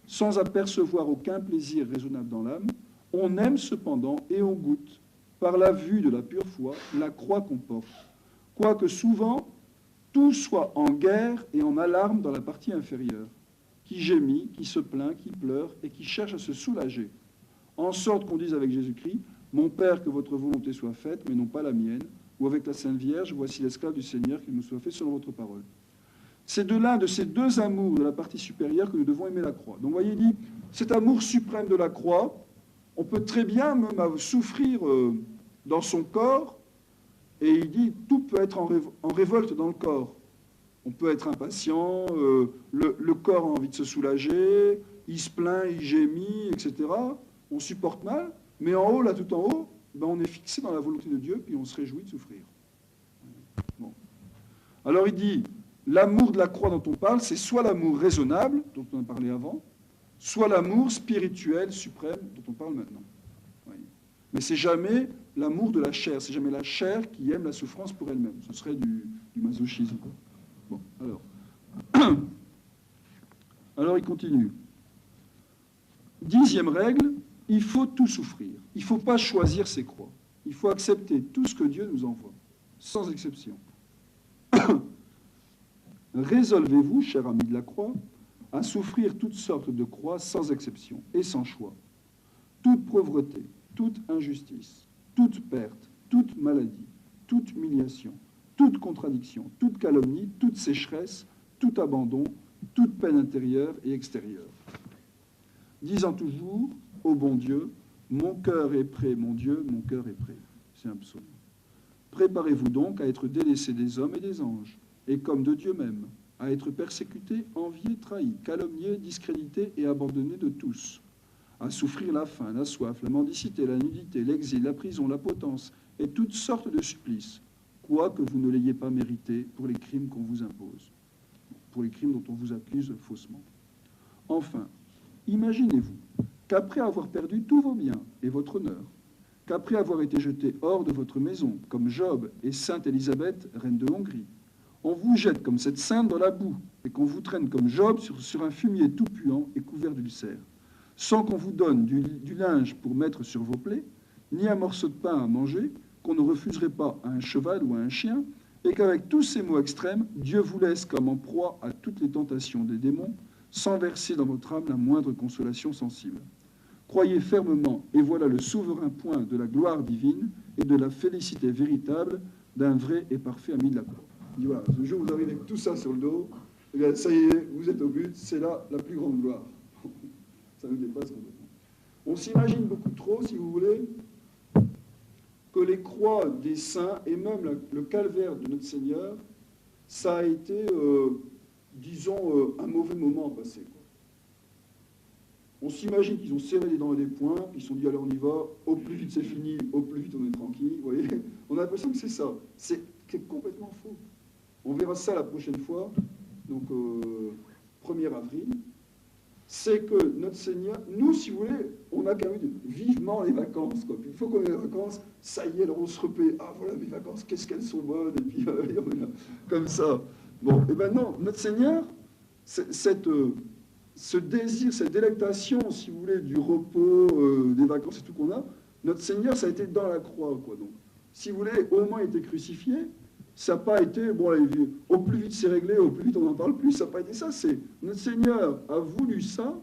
sans apercevoir aucun plaisir raisonnable dans l'âme, on aime cependant et on goûte, par la vue de la pure foi, la croix qu'on porte, quoique souvent tout soit en guerre et en alarme dans la partie inférieure, qui gémit, qui se plaint, qui pleure et qui cherche à se soulager, en sorte qu'on dise avec Jésus-Christ, « Mon Père, que votre volonté soit faite, mais non pas la mienne », ou avec la Sainte Vierge, « Voici l'esclave du Seigneur, qu'il me soit fait selon votre parole ». C'est de l'un de ces deux amours de la partie supérieure que nous devons aimer la croix. Donc, vous voyez, il dit, cet amour suprême de la croix, on peut très bien même souffrir dans son corps. Et il dit, tout peut être en révolte dans le corps. On peut être impatient, le corps a envie de se soulager, il se plaint, il gémit, etc. On supporte mal, mais en haut, là, tout en haut, ben, on est fixé dans la volonté de Dieu, puis on se réjouit de souffrir. Bon. Alors il dit, l'amour de la croix dont on parle, c'est soit l'amour raisonnable, dont on a parlé avant, soit l'amour spirituel suprême, dont on parle maintenant. Mais c'est jamais l'amour de la chair, c'est jamais la chair qui aime la souffrance pour elle-même. Ce serait du masochisme. Bon, alors il continue. 10e règle, il faut tout souffrir. Il ne faut pas choisir ses croix. Il faut accepter tout ce que Dieu nous envoie, sans exception. Résolvez-vous, chers amis de la croix, à souffrir toutes sortes de croix sans exception et sans choix. Toute pauvreté, toute injustice, toute perte, toute maladie, toute humiliation, toute contradiction, toute calomnie, toute sécheresse, tout abandon, toute peine intérieure et extérieure. Disant toujours, ô bon Dieu, mon cœur est prêt, mon Dieu, mon cœur est prêt. C'est un psaume. Préparez-vous donc à être délaissés des hommes et des anges, et comme de Dieu même, à être persécutés, enviés, trahis, calomniés, discrédités et abandonnés de tous, à souffrir la faim, la soif, la mendicité, la nudité, l'exil, la prison, la potence, et toutes sortes de supplices, quoique vous ne l'ayez pas mérité pour les crimes qu'on vous impose. pour les crimes dont on vous accuse faussement. Enfin, imaginez-vous qu'après avoir perdu tous vos biens et votre honneur, qu'après avoir été jeté hors de votre maison, comme Job et sainte Élisabeth, reine de Hongrie, on vous jette comme cette sainte dans la boue et qu'on vous traîne comme Job sur un fumier tout puant et couvert d'ulcères, sans qu'on vous donne du linge pour mettre sur vos plaies, ni un morceau de pain à manger, qu'on ne refuserait pas à un cheval ou à un chien, et qu'avec tous ces mots extrêmes, Dieu vous laisse comme en proie à toutes les tentations des démons, sans verser dans votre âme la moindre consolation sensible. Croyez fermement, et voilà le souverain point de la gloire divine et de la félicité véritable d'un vrai et parfait ami de la croix. Il dit, voilà, ce jour où vous arrivez avec tout ça sur le dos, et bien, ça y est, vous êtes au but, c'est là la plus grande gloire. Ça nous dépasse complètement. On s'imagine beaucoup trop, si vous voulez, que les croix des saints et même le calvaire de notre Seigneur, ça a été, disons, un mauvais moment passé, quoi. On s'imagine qu'ils ont serré les dents et des poings, puis ils se sont dit, allez, on y va, au plus vite c'est fini, au plus vite on est tranquille, vous voyez. On a l'impression que c'est ça. C'est complètement faux. On verra ça la prochaine fois, donc 1er avril. C'est que notre Seigneur, nous, si vous voulez, on a quand même vivement les vacances, quoi. Puis, il faut qu'on ait les vacances, ça y est, alors on se repaît, ah voilà mes vacances, qu'est-ce qu'elles sont bonnes, et puis comme ça. Bon, et ben non, notre Seigneur, ce désir, cette délectation, si vous voulez, du repos, des vacances et tout qu'on a, notre Seigneur, ça a été dans la croix, quoi. Donc, si vous voulez, au moment où il était crucifié, ça n'a pas été, bon, au plus vite c'est réglé, au plus vite on n'en parle plus, ça n'a pas été ça. C'est notre Seigneur a voulu ça,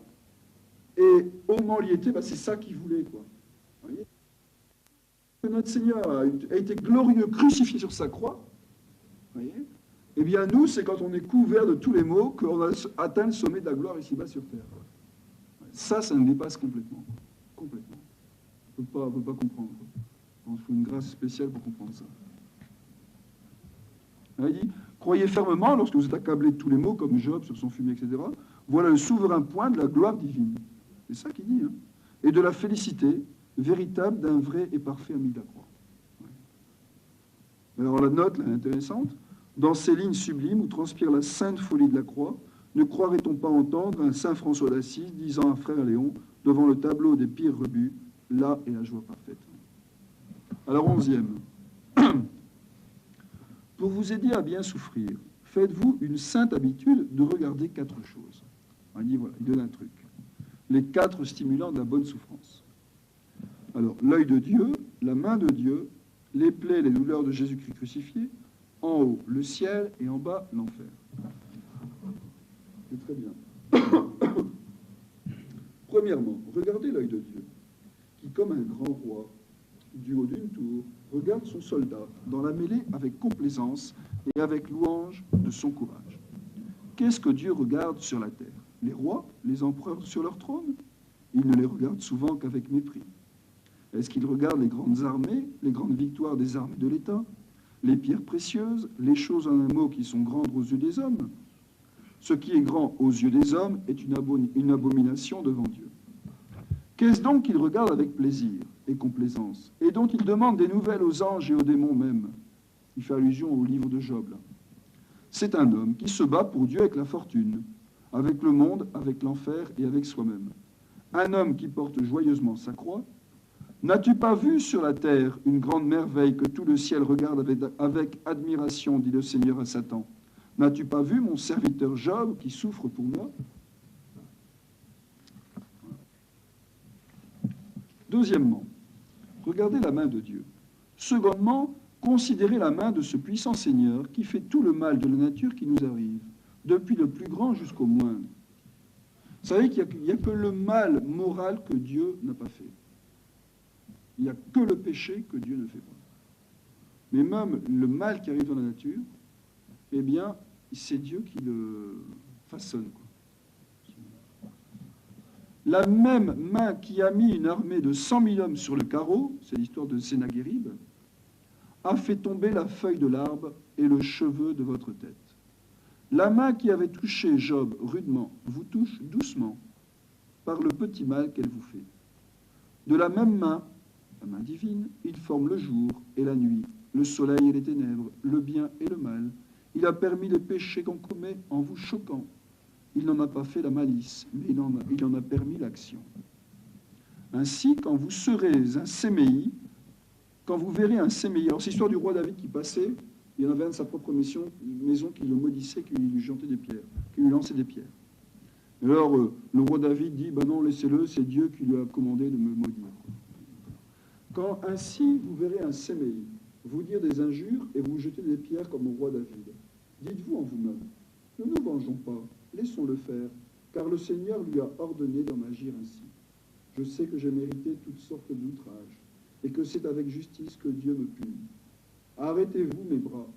et au moment où il y était, bah, c'est ça qu'il voulait, quoi. Vous voyez, notre Seigneur a été glorieux, crucifié sur sa croix, vous voyez. Eh bien, nous, c'est quand on est couvert de tous les maux qu'on a atteint le sommet de la gloire ici-bas sur terre. Ça nous dépasse complètement. Complètement. On ne peut pas comprendre. Il faut une grâce spéciale pour comprendre ça. Il dit, croyez fermement, lorsque vous êtes accablé de tous les maux, comme Job sur son fumier, etc., voilà le souverain point de la gloire divine. C'est ça qu'il dit, hein. Et de la félicité véritable d'un vrai et parfait ami de la croix. Alors la note, là, intéressante, dans ces lignes sublimes où transpire la sainte folie de la croix, ne croirait-on pas entendre un saint François d'Assise disant à frère Léon, devant le tableau des pires rebuts, là est la joie parfaite. Alors 11e. Pour vous aider à bien souffrir, faites-vous une sainte habitude de regarder 4 choses. On dit, voilà, il donne un truc. Les 4 stimulants de la bonne souffrance. Alors, l'œil de Dieu, la main de Dieu, les plaies, les douleurs de Jésus-Christ crucifié, en haut, le ciel, et en bas, l'enfer. C'est très bien. Premièrement, regardez l'œil de Dieu, qui, comme un grand roi, du haut d'une tour, regarde son soldat dans la mêlée avec complaisance et avec louange de son courage. Qu'est-ce que Dieu regarde sur la terre? Les rois, les empereurs sur leur trône? Il ne les regarde souvent qu'avec mépris. Est-ce qu'il regarde les grandes armées, les grandes victoires des armées de l'État, les pierres précieuses, les choses en un mot qui sont grandes aux yeux des hommes? Ce qui est grand aux yeux des hommes est une abomination devant Dieu. Qu'est-ce donc qu'il regarde avec plaisir et complaisance, et dont il demande des nouvelles aux anges et aux démons même? Il fait allusion au livre de Job, là. C'est un homme qui se bat pour Dieu avec la fortune, avec le monde, avec l'enfer et avec soi-même. Un homme qui porte joyeusement sa croix. N'as-tu pas vu sur la terre une grande merveille que tout le ciel regarde avec admiration, dit le Seigneur à Satan? N'as-tu pas vu mon serviteur Job qui souffre pour moi? Deuxièmement, regardez la main de Dieu. Secondement, considérez la main de ce puissant Seigneur qui fait tout le mal de la nature qui nous arrive, depuis le plus grand jusqu'au moindre. Vous savez qu'il n'y a que le mal moral que Dieu n'a pas fait. Il n'y a que le péché que Dieu ne fait pas. Mais même le mal qui arrive dans la nature, eh bien, c'est Dieu qui le façonne, quoi. La même main qui a mis une armée de 100 000 hommes sur le carreau, c'est l'histoire de Sénachérib, a fait tomber la feuille de l'arbre et le cheveu de votre tête. La main qui avait touché Job rudement vous touche doucement par le petit mal qu'elle vous fait. De la même main, la main divine, il forme le jour et la nuit, le soleil et les ténèbres, le bien et le mal. Il a permis les péchés qu'on commet en vous choquant. Il n'en a pas fait la malice, mais il en a permis l'action. Ainsi, quand vous serez un séméi, quand vous verrez un séméi, alors c'est l'histoire du roi David qui passait, il y en avait un de sa propre maison qui le maudissait, qui lui jetait des pierres, qui lui lançait des pierres. Et alors, le roi David dit, ben non, laissez-le, c'est Dieu qui lui a commandé de me maudire. Quand ainsi vous verrez un séméi vous dire des injures et vous jeter des pierres comme au roi David, dites-vous en vous-même, ne nous vengeons pas, laissons-le faire, car le Seigneur lui a ordonné d'en agir ainsi. Je sais que j'ai mérité toutes sortes d'outrages, et que c'est avec justice que Dieu me punit. Arrêtez-vous, mes bras,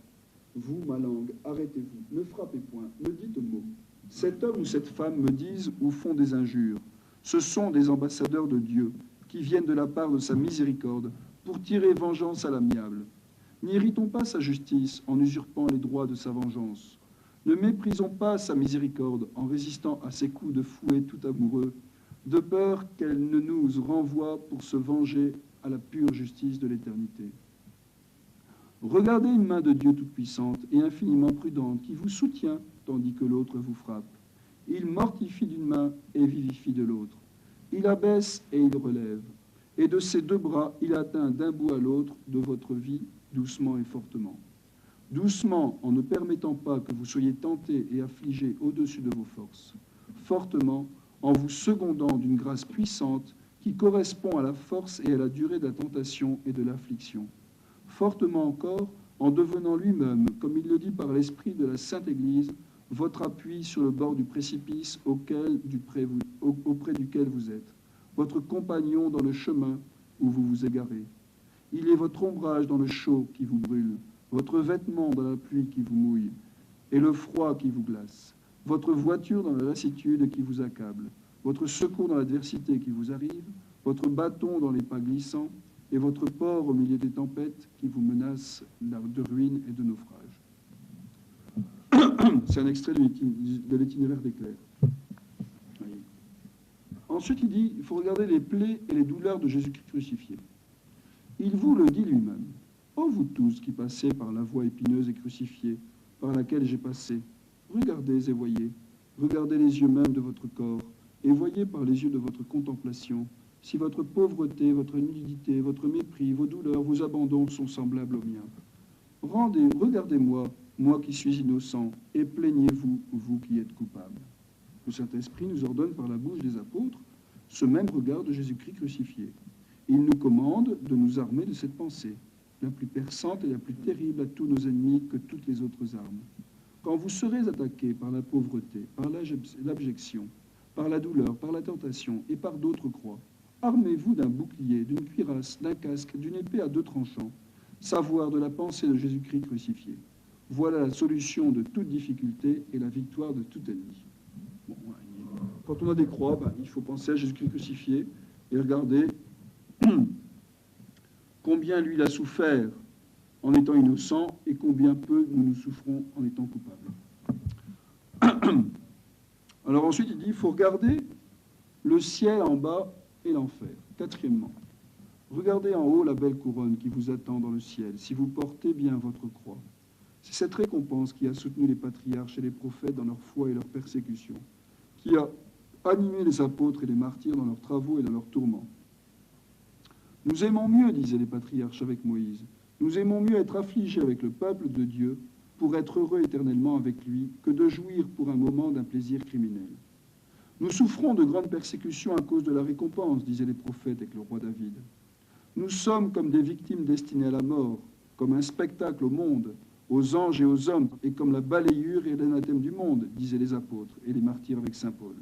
vous, ma langue, arrêtez-vous, ne frappez point, ne dites mot. Cet homme ou cette femme me disent ou font des injures. Ce sont des ambassadeurs de Dieu, qui viennent de la part de sa miséricorde, pour tirer vengeance à l'amiable. N'irritons pas sa justice en usurpant les droits de sa vengeance. Ne méprisons pas sa miséricorde en résistant à ses coups de fouet tout amoureux, de peur qu'elle ne nous renvoie pour se venger à la pure justice de l'éternité. Regardez une main de Dieu toute-puissante et infiniment prudente qui vous soutient tandis que l'autre vous frappe. Il mortifie d'une main et vivifie de l'autre. Il abaisse et il relève. Et de ses deux bras, il atteint d'un bout à l'autre de votre vie, doucement et fortement. Doucement, en ne permettant pas que vous soyez tentés et affligés au-dessus de vos forces. Fortement, en vous secondant d'une grâce puissante qui correspond à la force et à la durée de la tentation et de l'affliction. Fortement encore, en devenant lui-même, comme il le dit par l'Esprit de la Sainte Église, votre appui sur le bord du précipice auprès duquel vous êtes, votre compagnon dans le chemin où vous vous égarez. Il est votre ombrage dans le chaud qui vous brûle, votre vêtement dans la pluie qui vous mouille, et le froid qui vous glace, votre voiture dans la lassitude qui vous accable, votre secours dans l'adversité qui vous arrive, votre bâton dans les pas glissants, et votre port au milieu des tempêtes qui vous menacent de ruine et de naufrage. C'est un extrait de l'itinéraire des clercs. Ensuite, il dit, il faut regarder les plaies et les douleurs de Jésus-Christ crucifié. Il vous le dit lui-même. Ô vous tous qui passez par la voie épineuse et crucifiée, par laquelle j'ai passé, regardez et voyez, regardez les yeux même de votre corps, et voyez par les yeux de votre contemplation, si votre pauvreté, votre nudité, votre mépris, vos douleurs, vos abandons sont semblables aux miens. Regardez-moi, moi qui suis innocent, et plaignez-vous, vous qui êtes coupables. Le Saint-Esprit nous ordonne par la bouche des apôtres ce même regard de Jésus-Christ crucifié. Il nous commande de nous armer de cette pensée, la plus perçante et la plus terrible à tous nos ennemis que toutes les autres armes. Quand vous serez attaqués par la pauvreté, par l'abjection, par la douleur, par la tentation et par d'autres croix, armez-vous d'un bouclier, d'une cuirasse, d'un casque, d'une épée à deux tranchants, savoir de la pensée de Jésus-Christ crucifié. Voilà la solution de toute difficulté et la victoire de tout ennemi. Bon, quand on a des croix, il faut penser à Jésus-Christ crucifié et regarder combien lui il a souffert en étant innocent et combien peu nous souffrons en étant coupables. Alors ensuite, il dit, il faut regarder le ciel en bas et l'enfer. Quatrièmement, regardez en haut la belle couronne qui vous attend dans le ciel, si vous portez bien votre croix. C'est cette récompense qui a soutenu les patriarches et les prophètes dans leur foi et leur persécution, qui a animé les apôtres et les martyrs dans leurs travaux et dans leurs tourments. Nous aimons mieux, disaient les patriarches avec Moïse, nous aimons mieux être affligés avec le peuple de Dieu pour être heureux éternellement avec lui que de jouir pour un moment d'un plaisir criminel. Nous souffrons de grandes persécutions à cause de la récompense, disaient les prophètes avec le roi David. Nous sommes comme des victimes destinées à la mort, comme un spectacle au monde, aux anges et aux hommes, et comme la balayure et l'anathème du monde, disaient les apôtres et les martyrs avec saint Paul,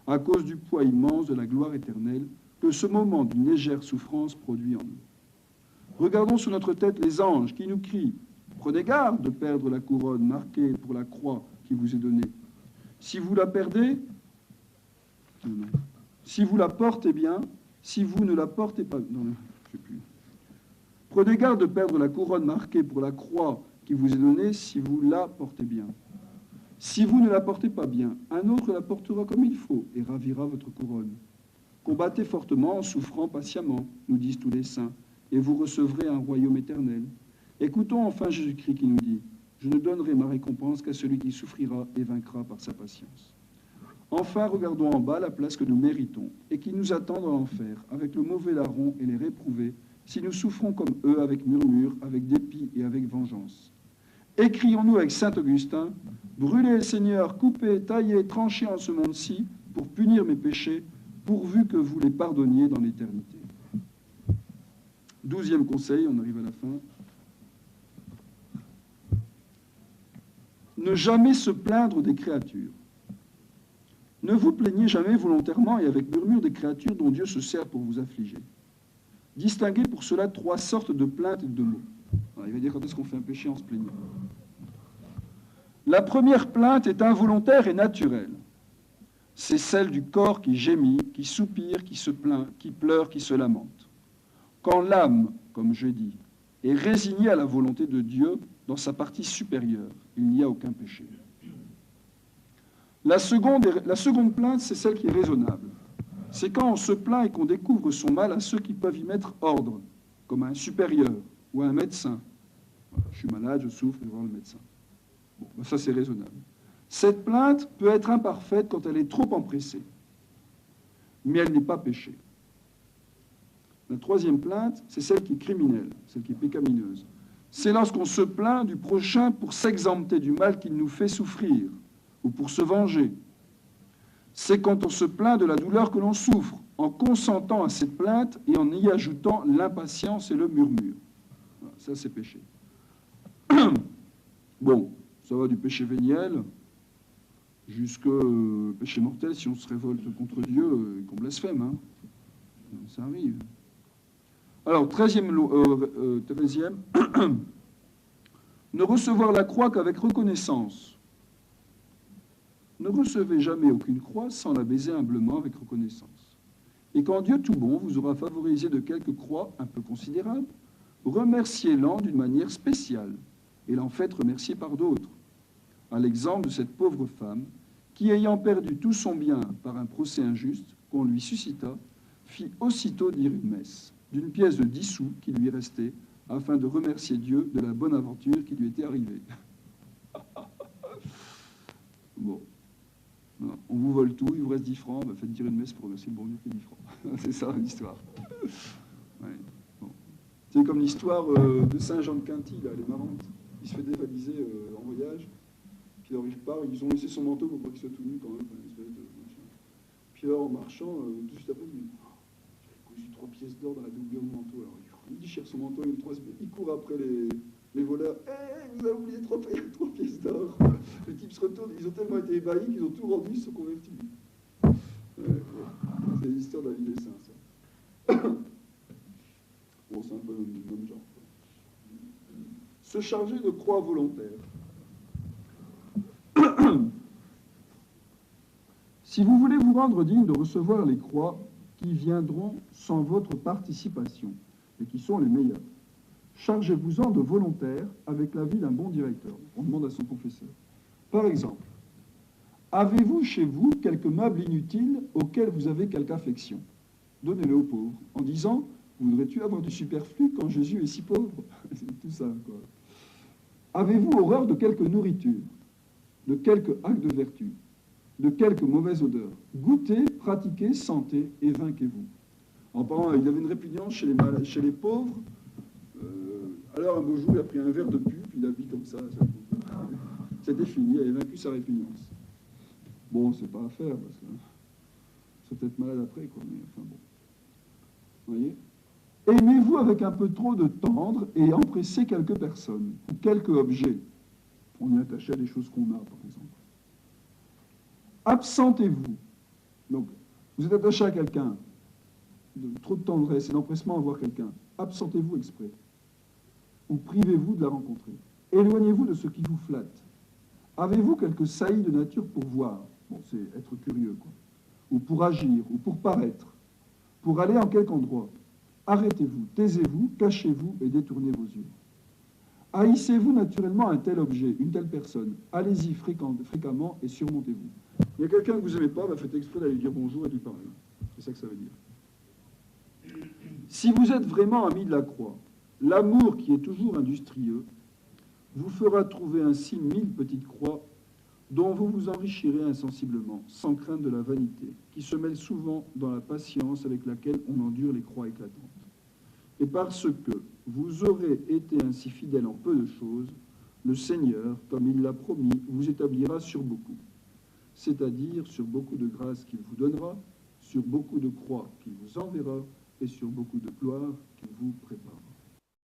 à cause du poids immense de la gloire éternelle que ce moment d'une légère souffrance produit en nous. Regardons sur notre tête les anges qui nous crient « Prenez garde de perdre la couronne marquée pour la croix qui vous est donnée. Si vous la perdez, si vous la portez bien, si vous ne la portez pas... Non, je sais plus. Prenez garde de perdre la couronne marquée pour la croix qui vous est donnée si vous la portez bien. Si vous ne la portez pas bien, un autre la portera comme il faut et ravira votre couronne. Combattez fortement en souffrant patiemment, nous disent tous les saints, et vous recevrez un royaume éternel. Écoutons enfin Jésus-Christ qui nous dit Je ne donnerai ma récompense qu'à celui qui souffrira et vaincra par sa patience. Enfin, regardons en bas la place que nous méritons et qui nous attend dans l'enfer, avec le mauvais larron et les réprouvés, si nous souffrons comme eux avec murmure, avec dépit et avec vengeance. Écrions-nous avec saint Augustin, brûlez, Seigneur, coupez, taillez, tranchez en ce monde-ci pour punir mes péchés, pourvu que vous les pardonniez dans l'éternité. 12e conseil, on arrive à la fin. Ne jamais se plaindre des créatures. Ne vous plaignez jamais volontairement et avec murmure des créatures dont Dieu se sert pour vous affliger. Distinguez pour cela 3 sortes de plaintes et de mots. Alors, il va dire quand est-ce qu'on fait un péché en se plaignant. La première plainte est involontaire et naturelle. C'est celle du corps qui gémit, qui soupire, qui se plaint, qui pleure, qui se lamente. Quand l'âme, comme je dis, est résignée à la volonté de Dieu dans sa partie supérieure, il n'y a aucun péché. La seconde plainte, c'est celle qui est raisonnable. C'est quand on se plaint et qu'on découvre son mal à ceux qui peuvent y mettre ordre, comme à un supérieur ou à un médecin. Voilà, je suis malade, je souffre, je vais voir le médecin. Bon, ben ça c'est raisonnable. Cette plainte peut être imparfaite quand elle est trop empressée, mais elle n'est pas péché. La troisième plainte, c'est celle qui est criminelle, celle qui est pécamineuse. C'est lorsqu'on se plaint du prochain pour s'exempter du mal qu'il nous fait souffrir, ou pour se venger. C'est quand on se plaint de la douleur que l'on souffre, en consentant à cette plainte et en y ajoutant l'impatience et le murmure. Voilà, ça, c'est péché. Bon, ça va du péché véniel jusqu'au péché mortel si on se révolte contre Dieu et qu'on blasphème. Hein. Ça arrive. Alors, 13e, ne recevoir la croix qu'avec reconnaissance. Ne recevez jamais aucune croix sans la baiser humblement avec reconnaissance. Et quand Dieu tout bon vous aura favorisé de quelques croix un peu considérables, remerciez-l'en d'une manière spéciale et l'en faites remercier par d'autres. À l'exemple de cette pauvre femme qui, ayant perdu tout son bien par un procès injuste qu'on lui suscita, fit aussitôt dire une messe d'une pièce de 10 sous qui lui restait afin de remercier Dieu de la bonne aventure qui lui était arrivée. Bon. On vous vole tout, il vous reste 10 francs, bah faites dire une messe pour remercier le bon Dieu qui fait 10 francs. C'est ça l'histoire. Ouais. Bon. C'est comme l'histoire de Saint Jean de Quinty, là, elle est marrante. Il se fait dévaliser en voyage, puis alors il part, ils ont laissé son manteau pour pas qu'il soit tout nu quand même, une espèce de machin. Puis alors en marchant, tout de suite après, il dit j'ai 3 pièces d'or dans la doublure de manteau. Alors il déchire son manteau, il court après les voleurs. Hey, vous avez oublié 3 pièces d'or. Les types se retournent, ils ont tellement été ébahis qu'ils ont tout rendu, ils se sont convertis. C'est l'histoire de la vie des saints, ça. Bon, c'est un peu le même genre. Se charger de croix volontaire. Si vous voulez vous rendre digne de recevoir les croix qui viendront sans votre participation et qui sont les meilleures, chargez-vous-en de volontaire avec l'avis d'un bon directeur. On demande à son confesseur. Par exemple, avez-vous chez vous quelques meubles inutiles auxquels vous avez quelque affection? Donnez-le aux pauvres, en disant, voudrais-tu avoir du superflu quand Jésus est si pauvre? C'est tout ça, quoi. Avez-vous horreur de quelque nourriture, de quelque acte de vertu, de quelque mauvaise odeur? Goûtez, pratiquez, sentez et vainquez-vous. En parlant, il avait une répugnance chez les pauvres. Alors un beau jour, il a pris un verre de pu, puis il a bu comme ça. C'était fini, il avait vaincu sa répugnance. Bon, c'est pas à faire, parce que c'est peut-être malade après, quoi, mais enfin bon. Vous voyez? Aimez-vous avec un peu trop de tendre et empressez quelques personnes, ou quelques objets. On est attaché à des choses qu'on a, par exemple. Absentez-vous. Donc, vous êtes attaché à quelqu'un, trop de tendresse et d'empressement à voir quelqu'un. Absentez-vous exprès. Ou privez-vous de la rencontrer. Éloignez-vous de ce qui vous flatte. Avez-vous quelques saillies de nature pour voir? Bon, c'est être curieux, quoi. Ou pour agir, ou pour paraître. Pour aller en quelque endroit. Arrêtez-vous, taisez-vous, cachez-vous et détournez vos yeux. Haïssez-vous naturellement un tel objet, une telle personne. Allez-y fréquemment et surmontez-vous. Il y a quelqu'un que vous n'aimez pas, faites exprès d'aller lui dire bonjour et lui parler. C'est ça que ça veut dire. Si vous êtes vraiment ami de la croix, l'amour qui est toujours industrieux vous fera trouver ainsi 1000 petites croix dont vous vous enrichirez insensiblement, sans crainte de la vanité, qui se mêle souvent dans la patience avec laquelle on endure les croix éclatantes. Et parce que vous aurez été ainsi fidèle en peu de choses, le Seigneur, comme il l'a promis, vous établira sur beaucoup, c'est-à-dire sur beaucoup de grâces qu'il vous donnera, sur beaucoup de croix qu'il vous enverra, et sur beaucoup de gloire qu'il vous prépare.